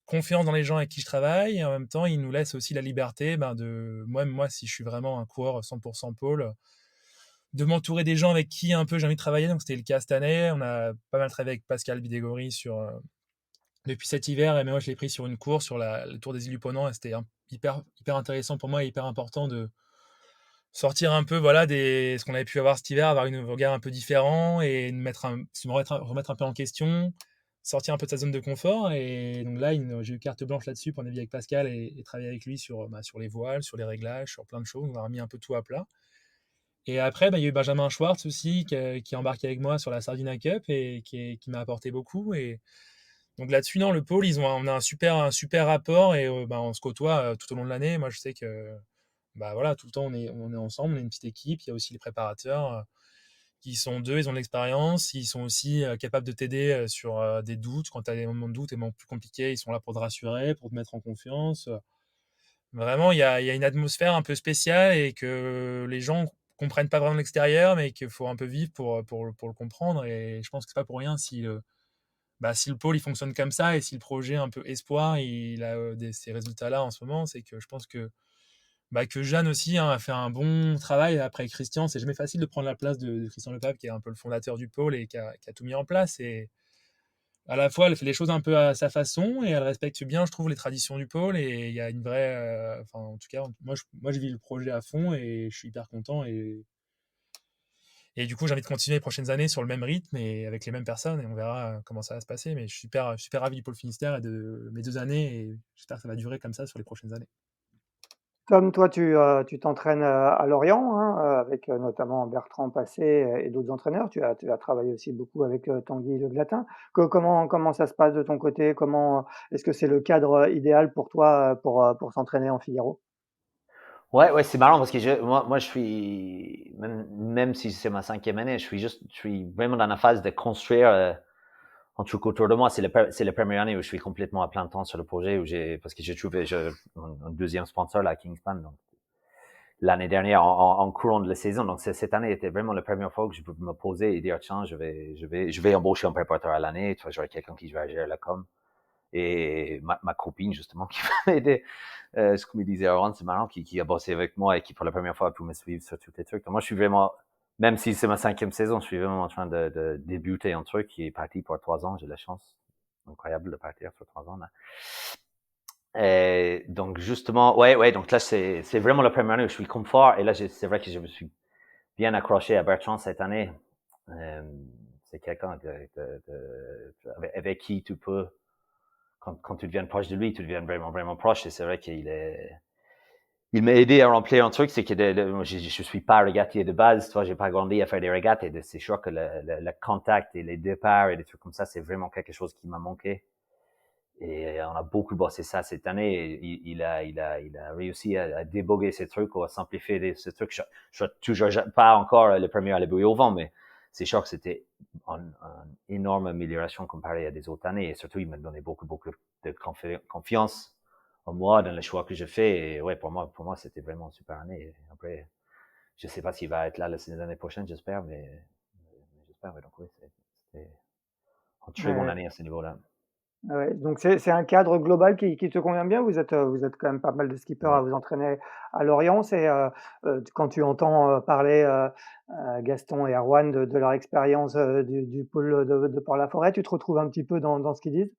Speaker 3: confiance dans les gens avec qui je travaille. Et en même temps, il nous laisse aussi la liberté moi, si je suis vraiment un coureur 100% pôle, de m'entourer des gens avec qui un peu j'ai envie de travailler. Donc, c'était le cas cette année. On a pas mal travaillé avec Pascal Bidégory depuis cet hiver. Et moi, je l'ai pris sur une course, sur le Tour des îles du Ponant. Et c'était hyper, hyper intéressant pour moi et hyper important de sortir un peu ce qu'on avait pu avoir cet hiver, avoir un regard un peu différent et remettre un peu en question, sortir un peu de sa zone de confort. Et donc là, j'ai eu carte blanche là-dessus pour naviguer avec Pascal et travailler avec lui sur les voiles, sur les réglages, sur plein de choses. On a remis un peu tout à plat. Et après, il y a eu Benjamin Schwartz aussi qui est embarqué avec moi sur la Sardina Cup et qui m'a apporté beaucoup. Et donc là-dessus, non, le pôle, on a un super rapport et on se côtoie tout au long de l'année. Moi, je sais que tout le temps, on est ensemble, on est une petite équipe. Il y a aussi les préparateurs qui sont deux, ils ont de l'expérience. Ils sont aussi capables de t'aider sur des doutes. Quand tu as des moments de doute et des moments plus compliqués, ils sont là pour te rassurer, pour te mettre en confiance. Vraiment, il y a une atmosphère un peu spéciale et que les gens comprennent pas vraiment de l'extérieur, mais qu'il faut un peu vivre pour le comprendre. Et je pense que c'est pas pour rien si le pôle il fonctionne comme ça et si le projet un peu espoir il a ces résultats-là en ce moment, c'est que je pense que Jeanne aussi a fait un bon travail après Christian. C'est jamais facile de prendre la place de Christian Lepape, qui est un peu le fondateur du pôle et qui a tout mis en place. Et à la fois, elle fait les choses un peu à sa façon et elle respecte bien, je trouve, les traditions du pôle. Et il y a une vraie. En tout cas, moi, je vis le projet à fond et je suis hyper content. Et du coup, j'ai envie de continuer les prochaines années sur le même rythme et avec les mêmes personnes et on verra comment ça va se passer. Mais je suis super, super ravi du pôle Finistère et de mes 2 années et j'espère que ça va durer comme ça sur les prochaines années.
Speaker 2: Tom, toi, tu t'entraînes à Lorient, hein, avec notamment Bertrand Passé et d'autres entraîneurs. Tu as travaillé aussi beaucoup avec Tanguy Le Glatin. Comment ça se passe de ton côté? Est-ce que c'est le cadre idéal pour toi pour s'entraîner en Figaro?
Speaker 4: Ouais, c'est marrant parce que moi, je suis, même si c'est ma 5e année, je suis vraiment dans la phase de construire un truc autour de moi. C'est la première année où je suis complètement à plein temps sur le projet parce que j'ai trouvé un deuxième sponsor, la Kingspan, donc l'année dernière en courant de la saison. Donc cette année était vraiment la première fois que je peux me poser et dire tiens, je vais embaucher un préparateur à l'année. Tu vois, j'aurai quelqu'un qui va gérer la com. Et ma copine, justement, qui m'a aidé, ce que me disait Aaron, c'est marrant, qui a bossé avec moi et qui, pour la première fois, a pu me suivre sur tous les trucs. Donc, moi, je suis vraiment, même si c'est ma 5e saison, je suis vraiment en train de débuter un truc qui est parti pour 3 ans. J'ai la chance incroyable de partir sur 3 ans, là. Et donc, justement, ouais, donc là, c'est vraiment la première année où je suis confort. Et là, c'est vrai que je me suis bien accroché à Bertrand cette année. C'est quelqu'un avec qui tu peux, quand tu deviens proche de lui, tu deviens vraiment, vraiment proche. Et c'est vrai il m'a aidé à remplir un truc, c'est que je suis pas régatier de base, tu vois, j'ai pas grandi à faire des régates et c'est sûr que le contact et les départs et des trucs comme ça, c'est vraiment quelque chose qui m'a manqué. Et on a beaucoup bossé ça cette année. Et il a réussi à déboguer ces trucs ou à simplifier ces trucs. Je suis toujours pas encore le premier à les bouiller au vent, mais c'est sûr que c'était une énorme amélioration comparée à des autres années. Et surtout, il m'a donné beaucoup, beaucoup de confiance en moi, dans les choix que je fais. Et ouais, pour moi, c'était vraiment une super année. Et après, je sais pas s'il va être là l'année prochaine, j'espère, mais j'espère. Ouais, donc oui, c'était une très bonne
Speaker 2: Ouais,
Speaker 4: année à ce niveau-là.
Speaker 2: ouais. Donc c'est un cadre global qui te convient bien? Vous êtes quand même pas mal de skippers à
Speaker 4: Ouais.
Speaker 2: vous entraîner à Lorient. Quand tu entends parler Gaston et Erwan de leur expérience du pôle de Port-la-Forêt, tu te retrouves un petit peu dans ce qu'ils disent?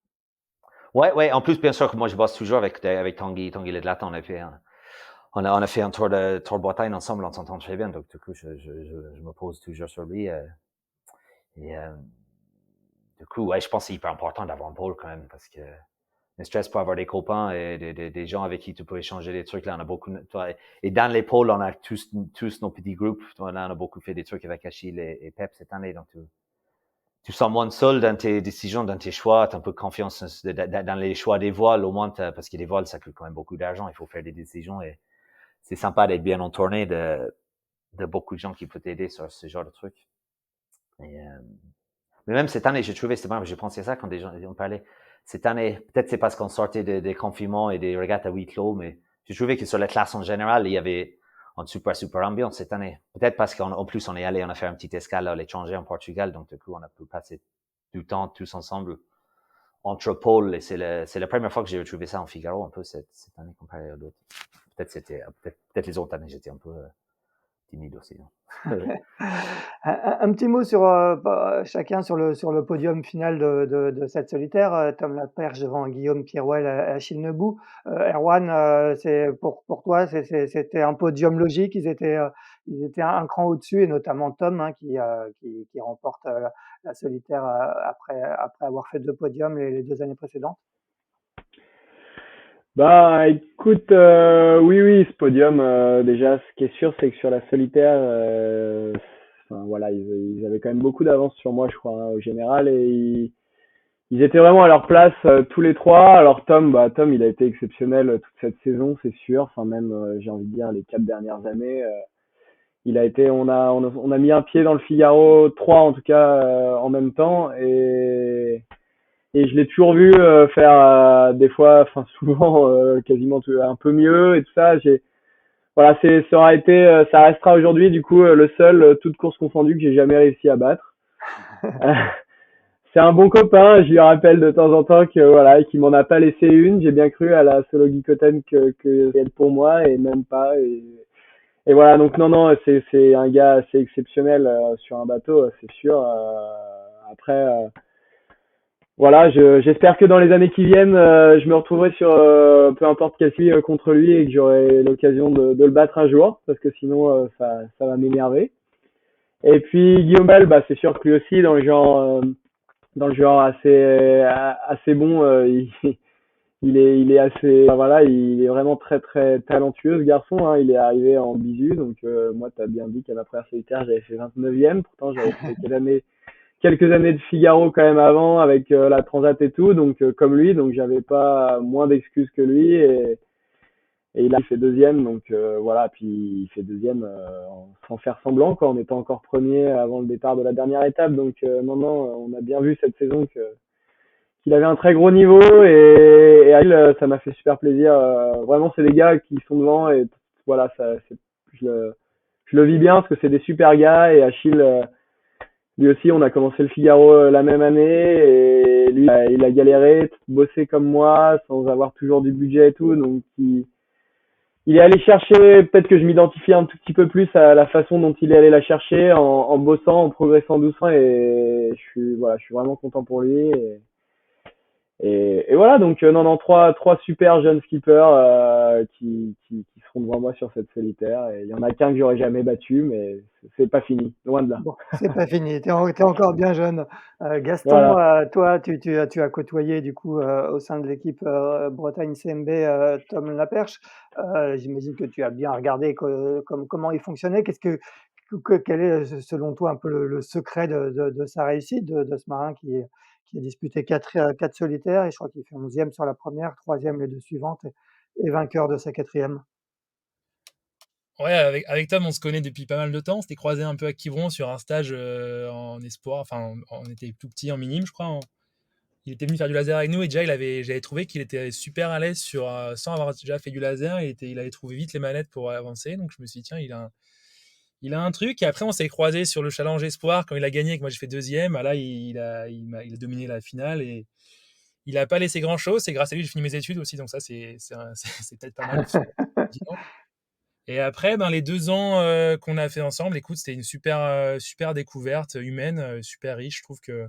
Speaker 4: Ouais. En plus, bien sûr que moi, je bosse toujours avec Tanguy Ledlat. On a fait un tour de Bretagne ensemble. On s'entend très bien. Donc, du coup, je me pose toujours sur lui. Et du coup, ouais, je pense que c'est hyper important d'avoir un pôle quand même parce que ne stress pas avoir des copains et des gens avec qui tu peux échanger des trucs. Là, on a beaucoup, toi, et dans les pôles, on a tous nos petits groupes. Toi, là, on a beaucoup fait des trucs avec Achille et Pep cette année. Donc, tu sens moins seul dans tes décisions, dans tes choix. Tu as un peu confiance dans les choix des vols, au moins, parce que les vols, ça coûte quand même beaucoup d'argent. Il faut faire des décisions et c'est sympa d'être bien entouré de beaucoup de gens qui peuvent t'aider sur ce genre de trucs. Et, mais même cette année, j'ai trouvé, c'est bon, j'ai pensé à ça quand des gens ont parlé. Cette année, peut-être c'est parce qu'on sortait des confinements et des régates à huis clos, mais j'ai trouvé que sur la classe en général, il y avait une super ambiance cette année. Peut-être parce qu'en plus, on a fait un petit escale à l'étranger en Portugal, donc du coup, on a pu passer du temps tous ensemble entre pôles, et c'est la première fois que j'ai retrouvé ça en Figaro un peu cette année comparé à d'autres. Peut-être les autres années, j'étais un peu timide aussi. Hein.
Speaker 2: Un petit mot sur chacun sur le podium final de cette solitaire. Tom Laperche devant Guillaume Pirouel et Achille Nebou. Erwan, c'est pour toi, c'était un podium logique. Ils étaient un cran au-dessus, et notamment Tom, hein, qui remporte la solitaire après avoir fait 2 podiums les 2 années précédentes.
Speaker 5: Bah, écoute, oui, ce podium, déjà, ce qui est sûr, c'est que sur la solitaire, enfin, voilà, ils avaient quand même beaucoup d'avance sur moi, je crois, hein, au général, et ils étaient vraiment à leur place, tous les trois. Alors Tom, il a été exceptionnel toute cette saison, c'est sûr. Enfin, même, j'ai envie de dire, les 4 dernières années, on a mis un pied dans le Figaro, 3 en tout cas, en même temps, et je l'ai toujours vu faire des fois, enfin souvent, quasiment un peu mieux et tout ça. Voilà, ça restera aujourd'hui du coup le seul, toute course confondue, que j'ai jamais réussi à battre. C'est un bon copain, je lui rappelle de temps en temps que voilà, qu'il m'en a pas laissé une. J'ai bien cru à la solo Gicoten que c'est elle pour moi, et même pas. Et voilà, donc non, c'est un gars assez exceptionnel sur un bateau, c'est sûr. Après. Voilà, j'espère que dans les années qui viennent, je me retrouverai sur peu importe quel fille contre lui, et que j'aurai l'occasion de le battre un jour, parce que sinon ça va m'énerver. Et puis Guillaume Bell, bah c'est sûr que lui aussi dans le genre assez bon, il est assez, voilà, il est vraiment très très talentueux, ce garçon, hein. Il est arrivé en bisu, donc moi t'as bien dit qu'à ma première solitaire j'avais fait 29e, pourtant j'avais fait quelques années de Figaro quand même avant, avec la Transat et tout, donc comme lui, donc j'avais pas moins d'excuses que lui, et il a fait deuxième, donc voilà. Puis il fait deuxième sans faire semblant, quoi, en étant encore premier avant le départ de la dernière étape. Donc non, on a bien vu cette saison qu'il avait un très gros niveau, et à Lille, ça m'a fait super plaisir. Vraiment, c'est des gars qui sont devant, et voilà, je le vis bien, parce que c'est des super gars. Et Achille, lui aussi, on a commencé le Figaro la même année, et lui, il a galéré, bossé comme moi, sans avoir toujours du budget et tout, donc il est allé chercher, peut-être que je m'identifie un tout petit peu plus à la façon dont il est allé la chercher, en bossant, en progressant doucement, et je suis vraiment content pour lui. Et voilà, donc non, trois super jeunes skippers qui seront devant moi sur cette solitaire. Et il y en a qu'un que j'aurais jamais battu, mais c'est pas fini, loin de là.
Speaker 2: Bon, c'est pas fini, t'es encore bien jeune. Gaston,
Speaker 5: Voilà.
Speaker 2: toi, tu as côtoyé du coup au sein de l'équipe Bretagne CMB Tom Laperche. J'imagine que tu as bien regardé comment il fonctionnait. Quel est selon toi un peu le secret de sa réussite, de ce marin qui a disputé 4 solitaires, et je crois qu'il fait 11e sur la première, 3e les 2 suivantes, et vainqueur de sa 4e.
Speaker 3: Ouais, avec Tom, on se connaît depuis pas mal de temps. On s'était croisé un peu à Quiberon sur un stage en espoir. Enfin, on était tout petit en minime, je crois. Il était venu faire du laser avec nous, et déjà, j'avais trouvé qu'il était super à l'aise sans avoir déjà fait du laser. Il avait trouvé vite les manettes pour avancer. Donc, je me suis dit, tiens, il a un truc. Et après, on s'est croisé sur le challenge espoir quand il a gagné, et que moi j'ai fait deuxième. Ah, là, il a dominé la finale, et il n'a pas laissé grand chose. C'est grâce à lui que j'ai fini mes études aussi. Donc, ça, c'est peut-être pas mal aussi. Et après, ben, les 2 ans qu'on a fait ensemble, écoute, c'était une super découverte humaine, super riche. Je trouve que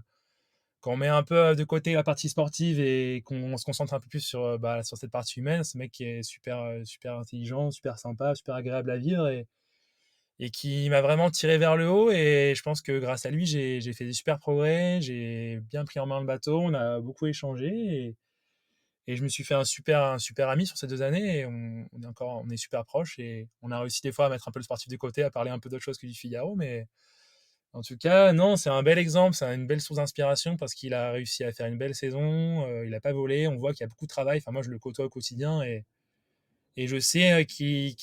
Speaker 3: quand on met un peu de côté la partie sportive et qu'on se concentre un peu plus sur cette partie humaine, ce mec qui est super intelligent, super sympa, super agréable à vivre. et qui m'a vraiment tiré vers le haut. Et je pense que grâce à lui, j'ai fait des super progrès, j'ai bien pris en main le bateau, on a beaucoup échangé et je me suis fait un super ami sur ces 2 années. Et on est super proches et on a réussi des fois à mettre un peu le sportif de côté, à parler un peu d'autre chose que du Figaro. Mais en tout cas, non, c'est un bel exemple, c'est une belle source d'inspiration parce qu'il a réussi à faire une belle saison, il n'a pas volé, on voit qu'il y a beaucoup de travail. Enfin, moi, je le côtoie au quotidien et je sais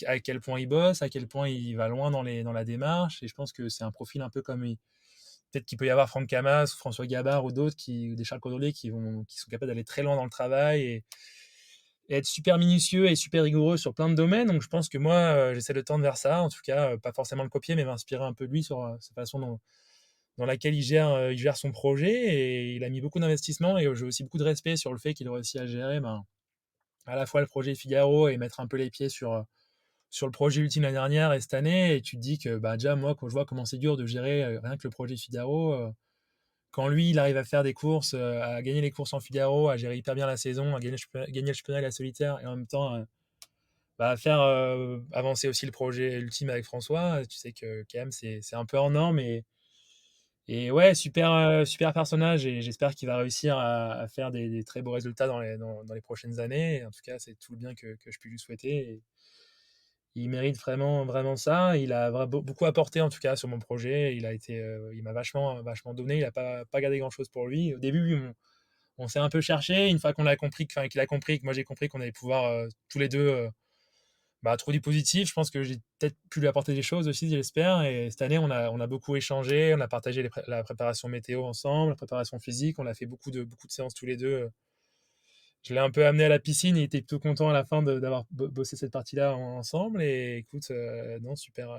Speaker 3: à quel point il bosse, à quel point il va loin dans la démarche. Et je pense que c'est un profil un peu comme peut-être qu'il peut y avoir Franck Camas, François Gabard ou d'autres, ou des Charles Caudrelier qui sont capables d'aller très loin dans le travail et être super minutieux et super rigoureux sur plein de domaines. Donc je pense que moi, j'essaie de tendre vers ça. En tout cas, pas forcément le copier, mais m'inspirer un peu de lui sur sa façon dans laquelle il gère son projet. Et il a mis beaucoup d'investissement et j'ai aussi beaucoup de respect sur le fait qu'il réussit à gérer à la fois le projet Figaro et mettre un peu les pieds sur le projet ultime l'année dernière et cette année. Et tu te dis que bah, déjà, moi, quand je vois comment c'est dur de gérer rien que le projet Figaro, quand lui, il arrive à faire des courses, à gagner les courses en Figaro, à gérer hyper bien la saison, à gagner le championnat et la solitaire, et en même temps bah, à faire avancer aussi le projet ultime avec François, tu sais que quand même, c'est un peu hors norme. Et ouais, super personnage, et j'espère qu'il va réussir à faire des très beaux résultats dans les prochaines années. Et en tout cas, c'est tout le bien que je puis lui souhaiter. Et il mérite vraiment, vraiment ça. Il a beaucoup apporté en tout cas sur mon projet. Il m'a vachement donné. Il n'a pas gardé grand-chose pour lui. Au début, on s'est un peu cherché. Une fois qu'on a compris, qu'il a compris, que moi j'ai compris qu'on allait pouvoir tous les deux bah, trouver du positif, je pense que j'ai peut-être pu lui apporter des choses aussi, j'espère. Et cette année, on a beaucoup échangé. On a partagé la préparation météo ensemble, la préparation physique. On a fait beaucoup de séances tous les deux. Je l'ai un peu amené à la piscine. Il était plutôt content à la fin d'avoir bossé cette partie-là ensemble. Et écoute, non, super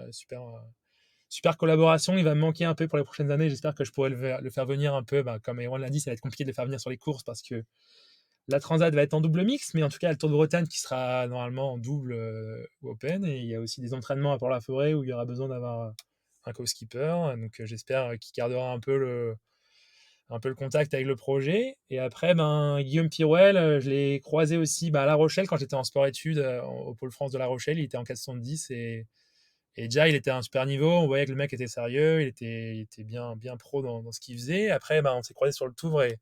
Speaker 3: collaboration. Il va me manquer un peu pour les prochaines années. J'espère que je pourrai le faire venir un peu. Bah, comme Erwan l'a dit, ça va être compliqué de le faire venir sur les courses parce que la Transat va être en double mix, mais en tout cas, le Tour de Bretagne qui sera normalement en double open. Et il y a aussi des entraînements à Port-la-Forêt où il y aura besoin d'avoir un co-skipper. Donc j'espère qu'il gardera un peu le contact avec le projet. Et après, ben, Guillaume Pirouel, je l'ai croisé aussi à La Rochelle quand j'étais en sport-études au Pôle France de La Rochelle. Il était en 470 et déjà, il était à un super niveau. On voyait que le mec était sérieux, il était bien pro dans ce qu'il faisait. Après, ben, on s'est croisé sur le Tour et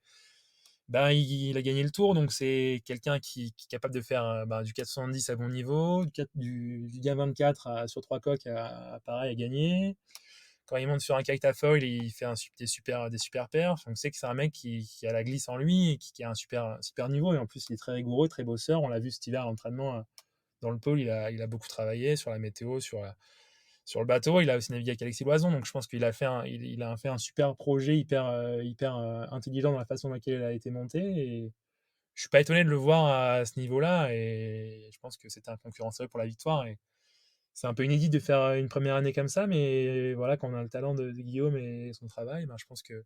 Speaker 3: ben, il a gagné le Tour. Donc, c'est quelqu'un qui est capable de faire du 470 à bon niveau, du gain 24 sur 3 coques pareil à gagner. Quand il monte sur un kitefoil, il fait des super perfs. On sait que c'est un mec qui a la glisse en lui et qui a un super niveau. Et en plus, il est très rigoureux, très bosseur. On l'a vu cet hiver à l'entraînement dans le pôle. Il a beaucoup travaillé sur la météo, sur le bateau. Il a aussi navigué avec Alexis Loison. Donc, je pense qu'il a fait un super projet hyper intelligent dans la façon dans laquelle il a été monté. Et je suis pas étonné de le voir à ce niveau-là. Et je pense que c'était un concurrent sérieux pour la victoire. Et c'est un peu inédit de faire une première année comme ça, mais voilà, quand on a le talent de Guillaume et son travail, ben, je pense que.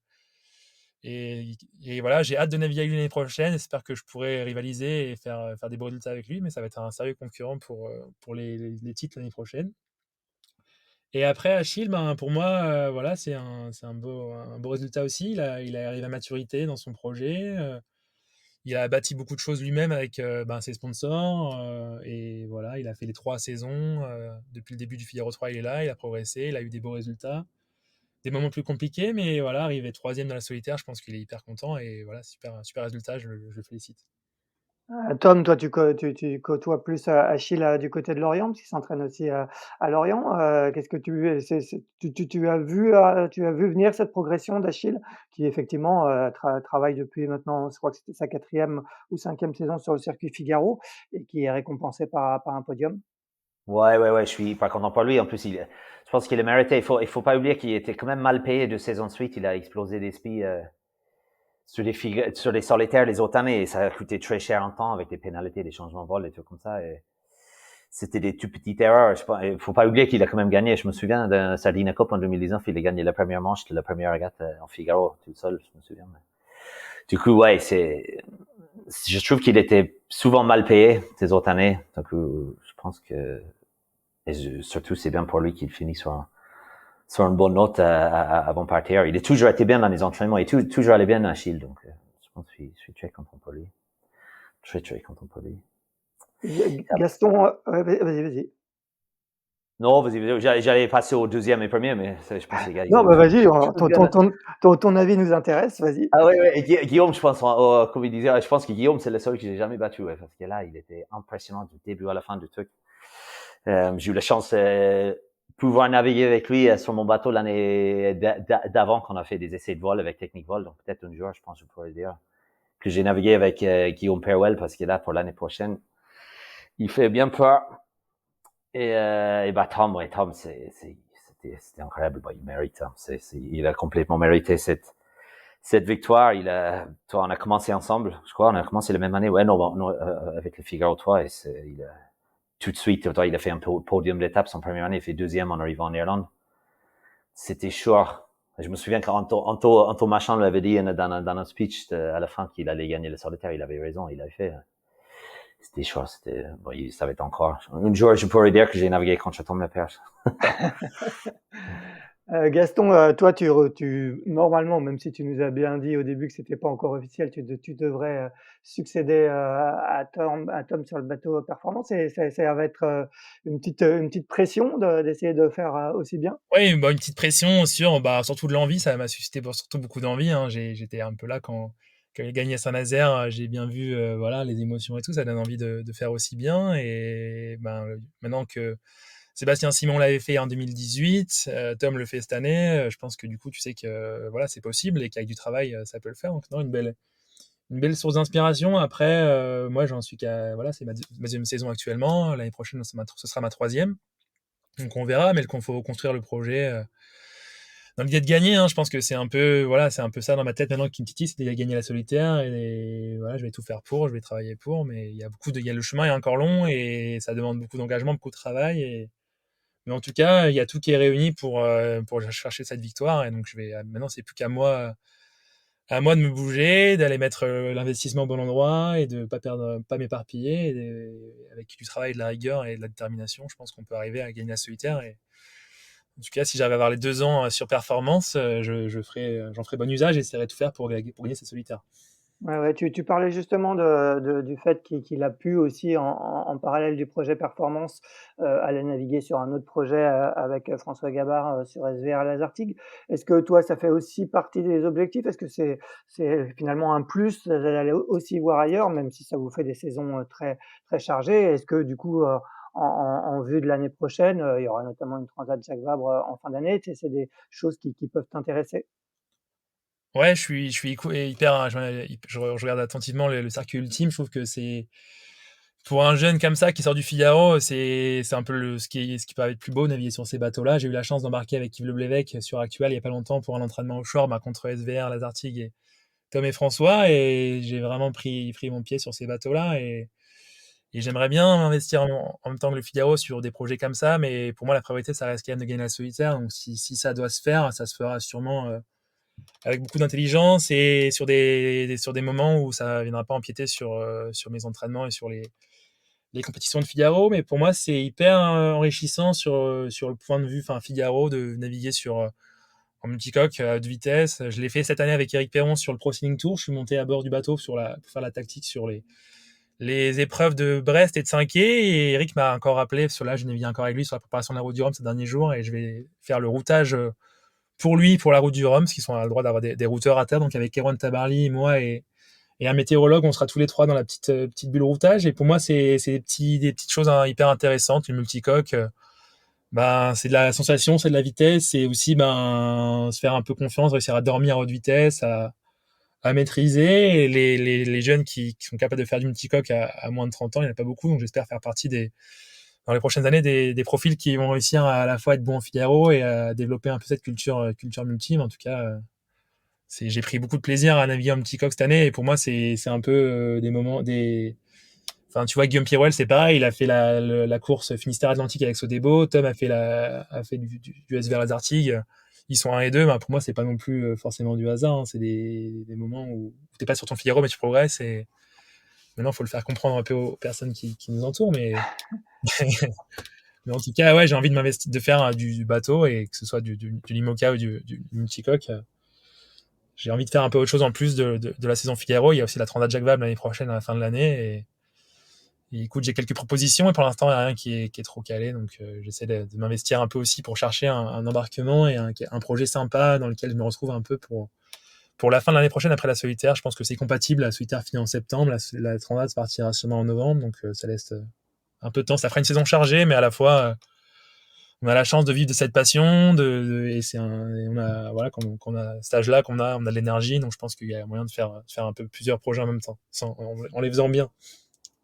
Speaker 3: Et voilà, j'ai hâte de naviguer avec lui l'année prochaine. J'espère que je pourrai rivaliser et faire des beaux résultats avec lui, mais ça va être un sérieux concurrent pour les titres l'année prochaine. Et après, Achille, ben, pour moi, voilà, c'est un beau résultat aussi. Il a arrivé à maturité dans son projet. Il a bâti beaucoup de choses lui-même avec ses sponsors. Et voilà, il a fait les 3 saisons. Depuis le début du Figaro 3, il est là, il a progressé, il a eu des beaux résultats. Des moments plus compliqués, mais voilà, arrivé troisième dans la solitaire, je pense qu'il est hyper content. Et voilà, super résultat, je le félicite.
Speaker 2: Tom, toi, tu côtoies plus Achille du côté de Lorient, parce qu'il s'entraîne aussi à Lorient. Qu'est-ce que tu as vu venir cette progression d'Achille, qui effectivement travaille depuis maintenant, je crois que c'était sa 4e ou 5e saison sur le circuit Figaro, et qui est récompensé par un podium?
Speaker 4: Ouais, je suis pas content pour lui. En plus, je pense qu'il a mérité. Il faut pas oublier qu'il était quand même mal payé 2 saisons de suite. Il a explosé des spies sur les solitaires les autres années. Et ça a coûté très cher en temps avec des pénalités, des changements de vol et tout comme ça. Et c'était des toutes petites erreurs. Il faut pas oublier qu'il a quand même gagné. Je me souviens d'un Sardina Cup en 2019. Il a gagné la première manche de la première régate en Figaro tout seul. Je me souviens. Du coup, ouais, je trouve qu'il était souvent mal payé ces autres années. Donc, je pense que surtout, c'est bien pour lui qu'il finisse sur une bonne note avant de partir. Il a toujours été bien dans les entraînements. Il est toujours allé bien à Achille. Donc, je pense que je suis très content pour lui. Très content pour lui.
Speaker 2: Gaston, ouais, vas-y, vas-y.
Speaker 4: Non, vas-y, j'allais passer au deuxième et premier, mais je pense que les gars,
Speaker 2: Non, bah vas-y,
Speaker 4: bien.
Speaker 2: ton avis nous intéresse, vas-y.
Speaker 4: Ah oui, et Guillaume, je pense, comme il disait, je pense que Guillaume, c'est le seul que j'ai jamais battu, ouais, parce que là, il était impressionnant du début à la fin du truc. J'ai eu la chance de pouvoir naviguer avec lui sur mon bateau l'année d'avant qu'on a fait des essais de vol avec Technique Vol. Donc peut-être un jour, je pense que je pourrais dire que j'ai navigué avec Guillaume Perwell parce que là, pour l'année prochaine, il fait bien peur. Et bah Tom, c'était incroyable. Bah, il mérite. Hein. Il a complètement mérité cette victoire. On a commencé ensemble, je crois. On a commencé la même année. Ouais, non, avec le Figaro 3 et tout de suite, il a fait un podium d'étape son première année. Il fait deuxième en arrivant en Irlande. C'était chaud. Je me souviens quand Anto Machin l'avait dit dans un speech à la fin qu'il allait gagner le solitaire. Il avait raison. Il avait fait. C'était chaud. Bon, il savait encore. Un jour, je pourrais dire que j'ai navigué contre Tom Laperche.
Speaker 2: Gaston, toi, normalement, même si tu nous as bien dit au début que c'était pas encore officiel, tu devrais succéder à Tom sur le bateau performance. Et ça va être une petite pression d'essayer de faire aussi bien.
Speaker 3: Oui, bah, une petite pression sur, bah, surtout de l'envie, ça m'a suscité surtout beaucoup d'envie. Hein. J'étais un peu là quand il gagnait Saint-Nazaire, j'ai bien vu voilà, les émotions et tout, ça donne envie de faire aussi bien. Et ben, maintenant que Sébastien Simon l'avait fait en 2018, Tom le fait cette année, je pense que du coup, tu sais que voilà, c'est possible et qu'avec du travail, ça peut le faire. Donc, non, une belle source d'inspiration. Après, moi, j'en suis qu'à. Voilà, c'est ma deuxième saison actuellement. L'année prochaine, ce sera ma troisième. Donc on verra, mais il faut construire le projet dans l'idée de gagner. Hein, je pense que c'est un peu, voilà, c'est un peu ça dans ma tête maintenant qui me titille, c'est de gagner la solitaire. Et voilà, je vais tout faire pour, je vais travailler pour, mais le chemin est encore long et ça demande beaucoup d'engagement, beaucoup de travail. Mais en tout cas, il y a tout qui est réuni pour chercher cette victoire. Et donc maintenant, c'est plus à moi de me bouger, d'aller mettre l'investissement au bon endroit et de pas m'éparpiller. Avec du travail, de la rigueur et de la détermination, je pense qu'on peut arriver à gagner la solitaire. Et en tout cas, si j'arrive à avoir les 2 ans sur performance, j'en ferai bon usage et j'essaierai de tout faire pour gagner cette solitaire.
Speaker 2: Ouais, tu parlais justement du fait qu'il a pu aussi en parallèle du projet performance, aller naviguer sur un autre projet, avec, François Gabard, sur SVR Lazartigue. Est-ce que toi, ça fait aussi partie des objectifs? Est-ce que c'est finalement un plus d'aller aussi voir ailleurs, même si ça vous fait des saisons, très très chargées? Est-ce que du coup, en vue de l'année prochaine, il y aura notamment une Transat Jacques Vabre, en fin d'année, c'est des choses qui peuvent t'intéresser?
Speaker 3: Ouais, je suis hyper, je regarde attentivement le circuit ultime. Je trouve que c'est pour un jeune comme ça qui sort du Figaro, c'est un peu ce qui peut être plus beau, naviguer sur ces bateaux-là. J'ai eu la chance d'embarquer avec Yves Leblévec sur Actual il y a pas longtemps pour un entraînement offshore, bah, contre SVR, Lazartigue et Tom et François, et j'ai vraiment pris mon pied sur ces bateaux-là. Et j'aimerais bien m'investir en même temps que le Figaro sur des projets comme ça, mais pour moi, la priorité, ça reste quand même de gagner la solitaire. Donc, si ça doit se faire, ça se fera sûrement avec beaucoup d'intelligence et sur des moments où ça ne viendra pas empiéter sur mes entraînements et sur les compétitions de Figaro. Mais pour moi, c'est hyper enrichissant sur le point de vue Figaro de naviguer en multicoque à haute vitesse. Je l'ai fait cette année avec Eric Perron sur le Pro Sailing Tour. Je suis monté à bord du bateau pour faire la tactique sur les épreuves de Brest et de Saint-Quay. Et Eric m'a encore rappelé, sur là, je navigue encore avec lui sur la préparation de la route du Rhum ces derniers jours, et je vais faire le routage pour lui, pour la route du Rhum, parce qu'ils sont à le droit d'avoir des routeurs à terre. Donc avec Erwan Tabarly, moi et un météorologue, on sera tous les trois dans la petite bulle routage. Et pour moi, c'est des petites choses hyper intéressantes. Une multicoque, ben, c'est de la sensation, c'est de la vitesse, c'est aussi ben, se faire un peu confiance, réussir à dormir à haute vitesse, à maîtriser. Et les jeunes qui sont capables de faire du multicoque à moins de 30 ans, il n'y en a pas beaucoup. Donc j'espère faire partie dans les prochaines années des profils qui vont réussir à la fois être bons en Figaro et à développer un peu cette culture multi. Mais en tout cas, j'ai pris beaucoup de plaisir à naviguer en multicoque cette année. Et pour moi, c'est un peu des moments, enfin, tu vois, Guillaume Pirouel, c'est pareil. Il a fait la course Finistère Atlantique avec Sodebo. Tom a fait du SVR Lazartigue. Ils sont 1 et 2. Bah, pour moi, c'est pas non plus forcément du hasard. Hein. C'est des moments où t'es pas sur ton Figaro, mais tu progresses. Et maintenant, il faut le faire comprendre un peu aux personnes qui nous entourent. Mais en tout cas, ouais, j'ai envie de m'investir, de faire du bateau, et que ce soit du Limoca ou du multicoque. J'ai envie de faire un peu autre chose en plus de la saison Figaro. Il y a aussi la Transat Jacques Vabre l'année prochaine, à la fin de l'année. écoute, j'ai quelques propositions et pour l'instant, il n'y a rien qui est trop calé. Donc, j'essaie de m'investir un peu aussi pour chercher un embarquement et un projet sympa dans lequel je me retrouve un peu pour la fin de l'année prochaine après la solitaire. Je pense que c'est compatible. La solitaire finit en septembre, la transat partira sûrement en novembre. Donc, ça laisse un peu de temps. Ça fera une saison chargée, mais à la fois, on a la chance de vivre de cette passion. Et on a, voilà, quand on a cet âge-là, on a de l'énergie. Donc, je pense qu'il y a moyen de faire un peu plusieurs projets en même temps, en les faisant bien.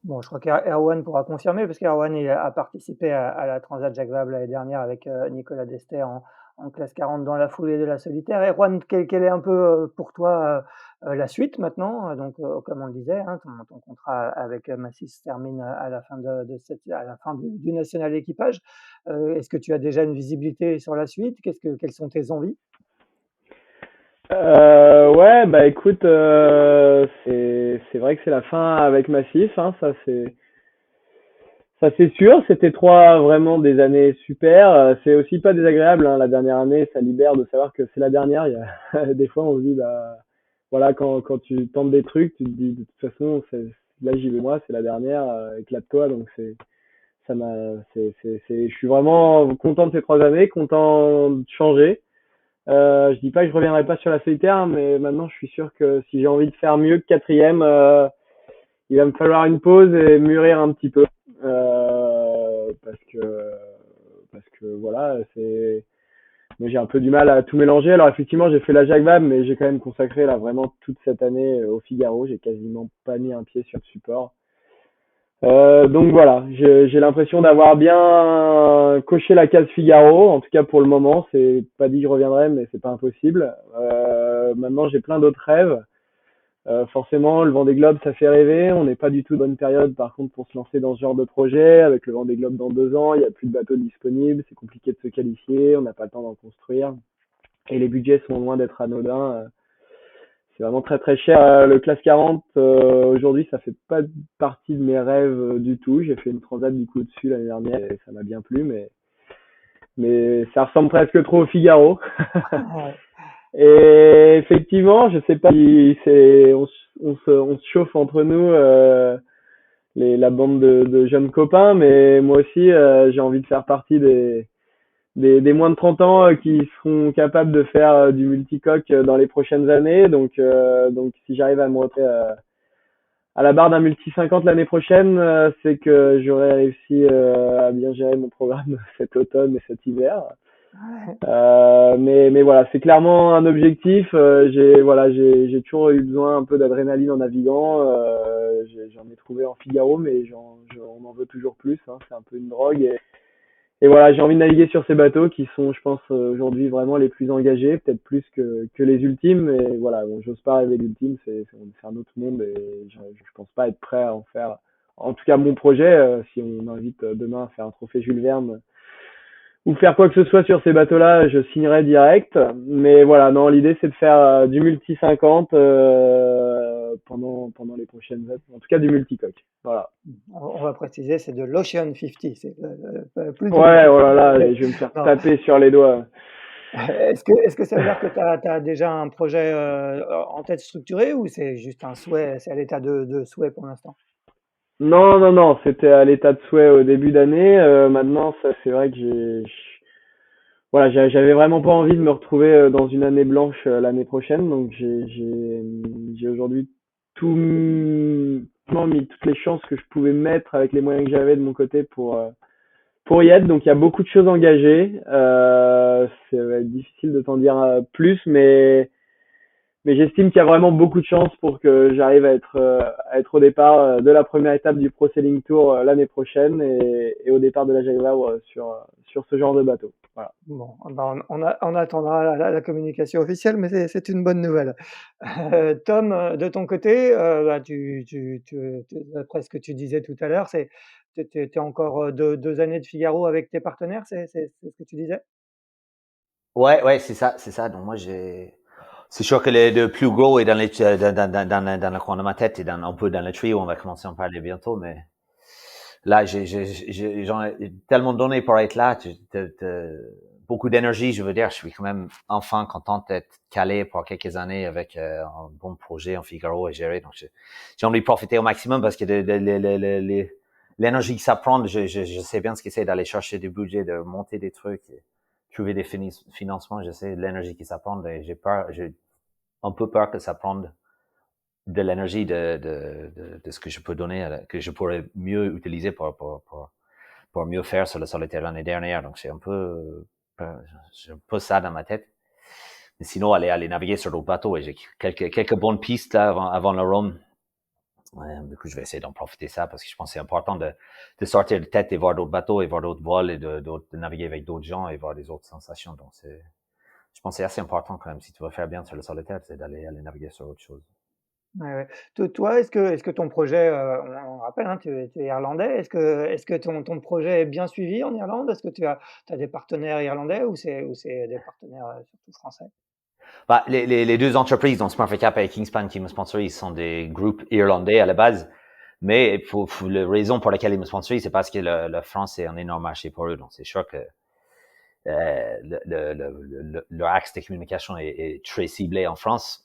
Speaker 2: Bon, je crois qu'Erwan pourra confirmer, parce qu'Erwan il a participé à la Transat Jacques Vabre l'année dernière avec Nicolas Dester en classe 40 dans la foulée de la solitaire. Erwan, quelle est un peu pour toi la suite maintenant? Donc, comme on le disait, hein, ton contrat avec Massis se termine à la fin à la fin du national équipage. Est-ce que tu as déjà une visibilité sur la suite? Quelles sont tes envies?
Speaker 5: Ouais, bah écoute, c'est vrai que c'est la fin avec Massif, hein, ça c'est sûr. C'était trois vraiment des années super. C'est aussi pas désagréable, hein, la dernière année, ça libère de savoir que c'est la dernière. Il y a des fois on se dit bah voilà, quand tu tentes des trucs, tu te dis de toute façon là j'y vais moi, c'est la dernière, éclate-toi. Donc je suis vraiment content de ces 3 années, content de changer. Je dis pas que je reviendrai pas sur la solitaire, mais maintenant je suis sûr que si j'ai envie de faire mieux que quatrième, il va me falloir une pause et mûrir un petit peu. Parce que voilà, moi j'ai un peu du mal à tout mélanger. Alors effectivement, j'ai fait la Jacques Vabre, mais j'ai quand même consacré là vraiment toute cette année au Figaro. J'ai quasiment pas mis un pied sur le support. Donc voilà, j'ai l'impression d'avoir bien coché la case Figaro, en tout cas pour le moment. C'est pas dit que je reviendrai, mais c'est pas impossible. Maintenant, j'ai plein d'autres rêves. Forcément, le Vendée Globe, ça fait rêver. On n'est pas du tout de bonne période, par contre, pour se lancer dans ce genre de projet. Avec le Vendée Globe dans 2 ans, il n'y a plus de bateaux disponibles, c'est compliqué de se qualifier, on n'a pas le temps d'en construire. Et les budgets sont loin d'être anodins. C'est vraiment très très cher. Le classe 40, aujourd'hui, ça fait pas partie de mes rêves du tout. J'ai fait une transat du coup au-dessus l'année dernière et ça m'a bien plu, mais ça ressemble presque trop au Figaro.
Speaker 2: Ouais.
Speaker 5: Et effectivement, je sais pas si on se chauffe entre nous, la bande de jeunes copains, mais moi aussi, j'ai envie de faire partie des moins de 30 ans qui seront capables de faire du multicoque dans les prochaines années. Donc si j'arrive à me retrouver à la barre d'un multi 50 l'année prochaine, c'est que j'aurai réussi à bien gérer mon programme cet automne et cet hiver. Mais voilà, c'est clairement un objectif. J'ai toujours eu besoin un peu d'adrénaline en naviguant. J'en ai trouvé en Figaro, mais on en veut toujours plus, hein. C'est un peu une drogue. Et voilà, j'ai envie de naviguer sur ces bateaux qui sont, je pense, aujourd'hui vraiment les plus engagés, peut-être plus que les ultimes. Et voilà, bon, j'ose pas rêver d'ultime, c'est un autre monde et je pense pas être prêt à en faire. En tout cas, mon projet, si on m'invite demain à faire un trophée Jules Verne ou faire quoi que ce soit sur ces bateaux-là, je signerai direct. Mais voilà, non, l'idée c'est de faire du multi 50 pendant les prochaines années. En tout cas, du multicoque. Voilà.
Speaker 2: On va préciser, c'est de l'Ocean 50, c'est plus du
Speaker 5: Ouais, oh là
Speaker 2: multi-50.
Speaker 5: là, je vais me faire
Speaker 2: Non.
Speaker 5: taper sur les doigts.
Speaker 2: Est-ce que ça veut dire que tu as déjà un projet en tête structuré, ou c'est juste un souhait, c'est à l'état de souhait pour l'instant?
Speaker 5: Non, non, non, c'était à l'état de souhait au début d'année. Maintenant, ça, c'est vrai que voilà, j'avais vraiment pas envie de me retrouver dans une année blanche l'année prochaine. Donc, j'ai aujourd'hui vraiment mis toutes les chances que je pouvais mettre avec les moyens que j'avais de mon côté pour y être. Donc, il y a beaucoup de choses engagées. Ça va être difficile de t'en dire plus, mais j'estime qu'il y a vraiment beaucoup de chances pour que j'arrive à être au départ de la première étape du Pro Sailing Tour l'année prochaine et au départ de la Jacques Vabre sur ce genre de bateau. Voilà.
Speaker 2: Bon, ben, on attendra la communication officielle, mais c'est une bonne nouvelle. Tom, de ton côté, bah, d'après ce que tu disais tout à l'heure, tu es encore 2 années de Figaro avec tes partenaires, c'est ce que tu disais?
Speaker 4: Ouais, c'est ça, c'est ça. Donc moi, c'est sûr que le plus gros est dans le coin de ma tête et un peu dans le trio. On va commencer à en parler bientôt, mais là, j'en ai tellement donné pour être là. Beaucoup d'énergie, je veux dire. Je suis quand même enfin content d'être calé pour quelques années avec un bon projet en Figaro à gérer. Donc j'ai envie de profiter au maximum parce que l'énergie que ça prend, je sais bien ce que c'est d'aller chercher du budget, de monter des trucs, trouver des financements. Je sais l'énergie que ça prend et j'ai un peu peur que ça prenne de l'énergie de ce que je peux donner, que je pourrais mieux utiliser pour mieux faire sur le solitaire l'année dernière. Donc, j'ai un peu ça dans ma tête. Mais sinon, aller naviguer sur d'autres bateaux. Et j'ai quelques bonnes pistes là avant le Rome. Du coup, je vais essayer d'en profiter ça parce que je pense que c'est important de sortir de tête et voir d'autres bateaux et voir d'autres vols et de naviguer avec d'autres gens et voir des autres sensations. Donc, je pense que c'est assez important quand même. Si tu veux faire bien sur le solitaire, c'est d'aller naviguer sur autre chose.
Speaker 2: Ouais. Toi, est-ce que ton projet, on rappelle, hein, tu es irlandais, est-ce que ton projet est bien suivi en Irlande? Est-ce que tu as des partenaires irlandais ou c'est des partenaires surtout français?
Speaker 4: Bah, les deux entreprises, donc Smurfit Kappa et Kingspan, qui me sponsorisent, sont des groupes irlandais à la base. Mais la raison pour laquelle ils me sponsorisent, c'est parce que la France est un énorme marché pour eux. Donc, c'est sûr que leur axe de communication est très ciblé en France.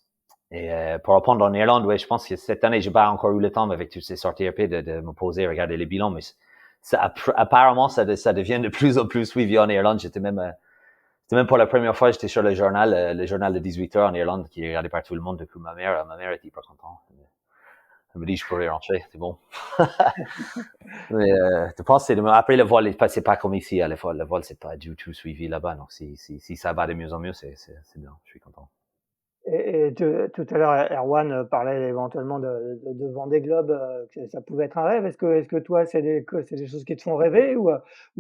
Speaker 4: Et pour répondre en Irlande, ouais, je pense que cette année, j'ai pas encore eu le temps avec toutes ces sorties RP de me poser et regarder les bilans, mais apparemment, ça devient de plus en plus suivi en Irlande. C'était même pour la première fois, j'étais sur le journal de 18h en Irlande, qui est regardé par tout le monde. Depuis ma mère était hyper contente. Elle me dit, je pourrais rentrer, c'est bon. Mais je pense que après le vol, c'est pas comme ici. Le vol, c'est pas du tout suivi là-bas. Donc, si ça va de mieux en mieux, c'est bien. Je suis content.
Speaker 2: Et tout à l'heure, Erwan parlait éventuellement de Vendée Globe, que ça pouvait être un rêve. Est-ce que toi, c'est des choses qui te font rêver ou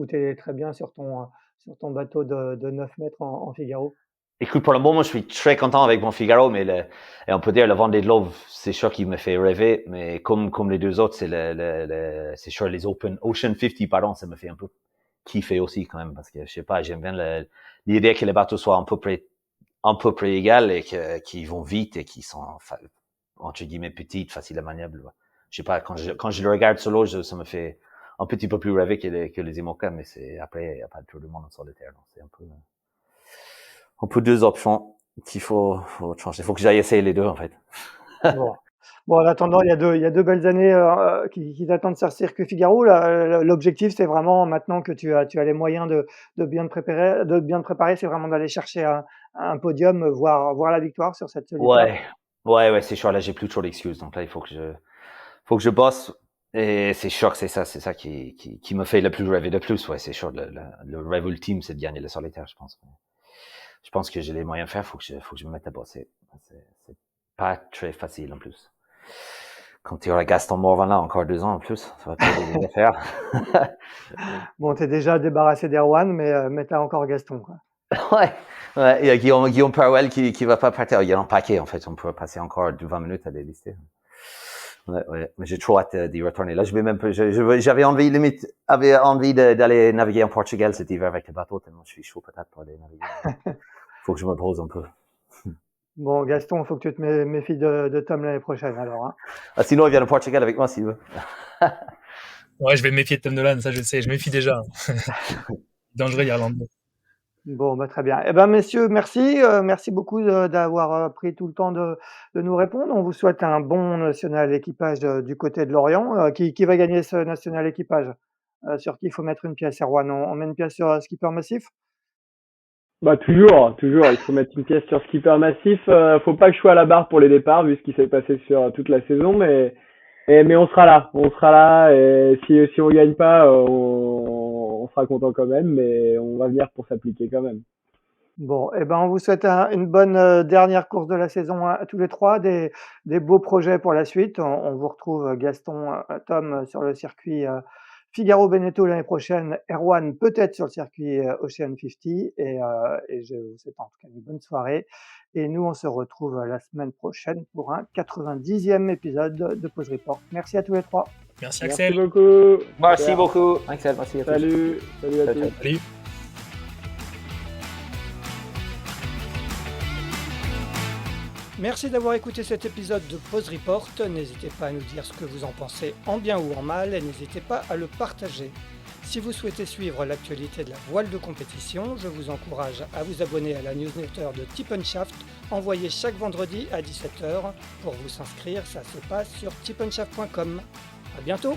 Speaker 2: tu es très bien sur ton bateau de 9 mètres en Figaro?
Speaker 4: Écoute, pour le moment, je suis très content avec mon Figaro, mais et on peut dire le Vendée Globe, c'est sûr qu'il me fait rêver, mais comme les deux autres, c'est sûr les Ocean 50, pardon, ça me fait un peu kiffer aussi quand même, parce que je sais pas, j'aime bien l'idée que les bateaux soient à peu près égales et qu'ils vont vite et qu'ils sont entre guillemets petites, faciles à maniable. Je sais pas, quand je le regarde sur l'eau, ça me fait un petit peu plus rêver que les IMOCA, mais après, il n'y a pas tout le monde en solitaire, donc c'est un peu deux options qu'il faut changer. Il faut que j'aille essayer les deux, en fait.
Speaker 2: Bon. En attendant, il y a deux belles années qui t'attendent sur Circuit Figaro. L'objectif, c'est vraiment, maintenant que tu as les moyens de bien te préparer, c'est vraiment d'aller chercher un podium, voir la victoire sur cette solitaire.
Speaker 4: Ouais, c'est sûr. Là, j'ai plus trop d'excuses. Donc là, il faut que je bosse. Et c'est sûr que c'est ça qui me fait le plus rêver de plus. Ouais, c'est sûr. Le rêve ultime, c'est de gagner le solitaire, je pense. Je pense que j'ai les moyens de faire. Faut que je me mette à bosser. C'est pas très facile en plus. Quand tu auras Gaston Morvan là encore 2 ans en plus, ça va pas bien faire.
Speaker 2: Bon, t'es déjà débarrassé d'Erwan, mais t'as encore Gaston, quoi.
Speaker 4: Ouais. Il y a Guillaume Powell qui va pas partir. Il y a un paquet en fait. On peut passer encore 20 minutes à délister. Ouais. Mais j'ai trop hâte d'y retourner. Là, j'avais envie d'aller naviguer en Portugal cet hiver avec le bateau, tellement je suis chaud peut-être pour aller naviguer. Faut que je me pose un peu.
Speaker 2: Bon, Gaston, il faut que tu te méfies de Tom l'année prochaine, alors. Hein.
Speaker 4: Ah, sinon, il vient au Portugal avec moi s'il veut.
Speaker 3: Ouais, je vais me méfier de Tom Nolan, ça je sais, je me méfie déjà. Dangereux irlandais.
Speaker 2: Bon, très bien. Eh ben, messieurs, merci beaucoup d'avoir pris tout le temps de nous répondre. On vous souhaite un bon national équipage du côté de Lorient. Qui va gagner ce national équipage? Sur qui il faut mettre une pièce, Erwan? On met une pièce sur Skipper Massif?
Speaker 5: Bah toujours, il faut mettre une pièce sur Skipper Massif. Faut pas que je sois à la barre pour les départs vu ce qui s'est passé sur toute la saison, mais on sera là et si on gagne pas, on sera content quand même, mais on va venir pour s'appliquer quand même.
Speaker 2: Bon, eh ben, on vous souhaite une bonne dernière course de la saison à tous les trois, des beaux projets pour la suite. On vous retrouve, Gaston, Tom, sur le circuit Figaro Beneteau l'année prochaine, Erwan peut-être sur le circuit Ocean 50 et je vous souhaite en tout cas une bonne soirée. Et nous, on se retrouve la semaine prochaine pour un 90e épisode de Pause Report. Merci à tous les trois.
Speaker 3: Merci Axel.
Speaker 5: Merci beaucoup.
Speaker 4: Merci beaucoup, Axel. Merci à tous.
Speaker 5: Salut à tous.
Speaker 3: Salut.
Speaker 2: Merci d'avoir écouté cet épisode de Pause Report. N'hésitez pas à nous dire ce que vous en pensez en bien ou en mal et n'hésitez pas à le partager. Si vous souhaitez suivre l'actualité de la voile de compétition, je vous encourage à vous abonner à la newsletter de Tip & Shaft, envoyée chaque vendredi à 17h. Pour vous inscrire, ça se passe sur tipnshaft.com. À bientôt!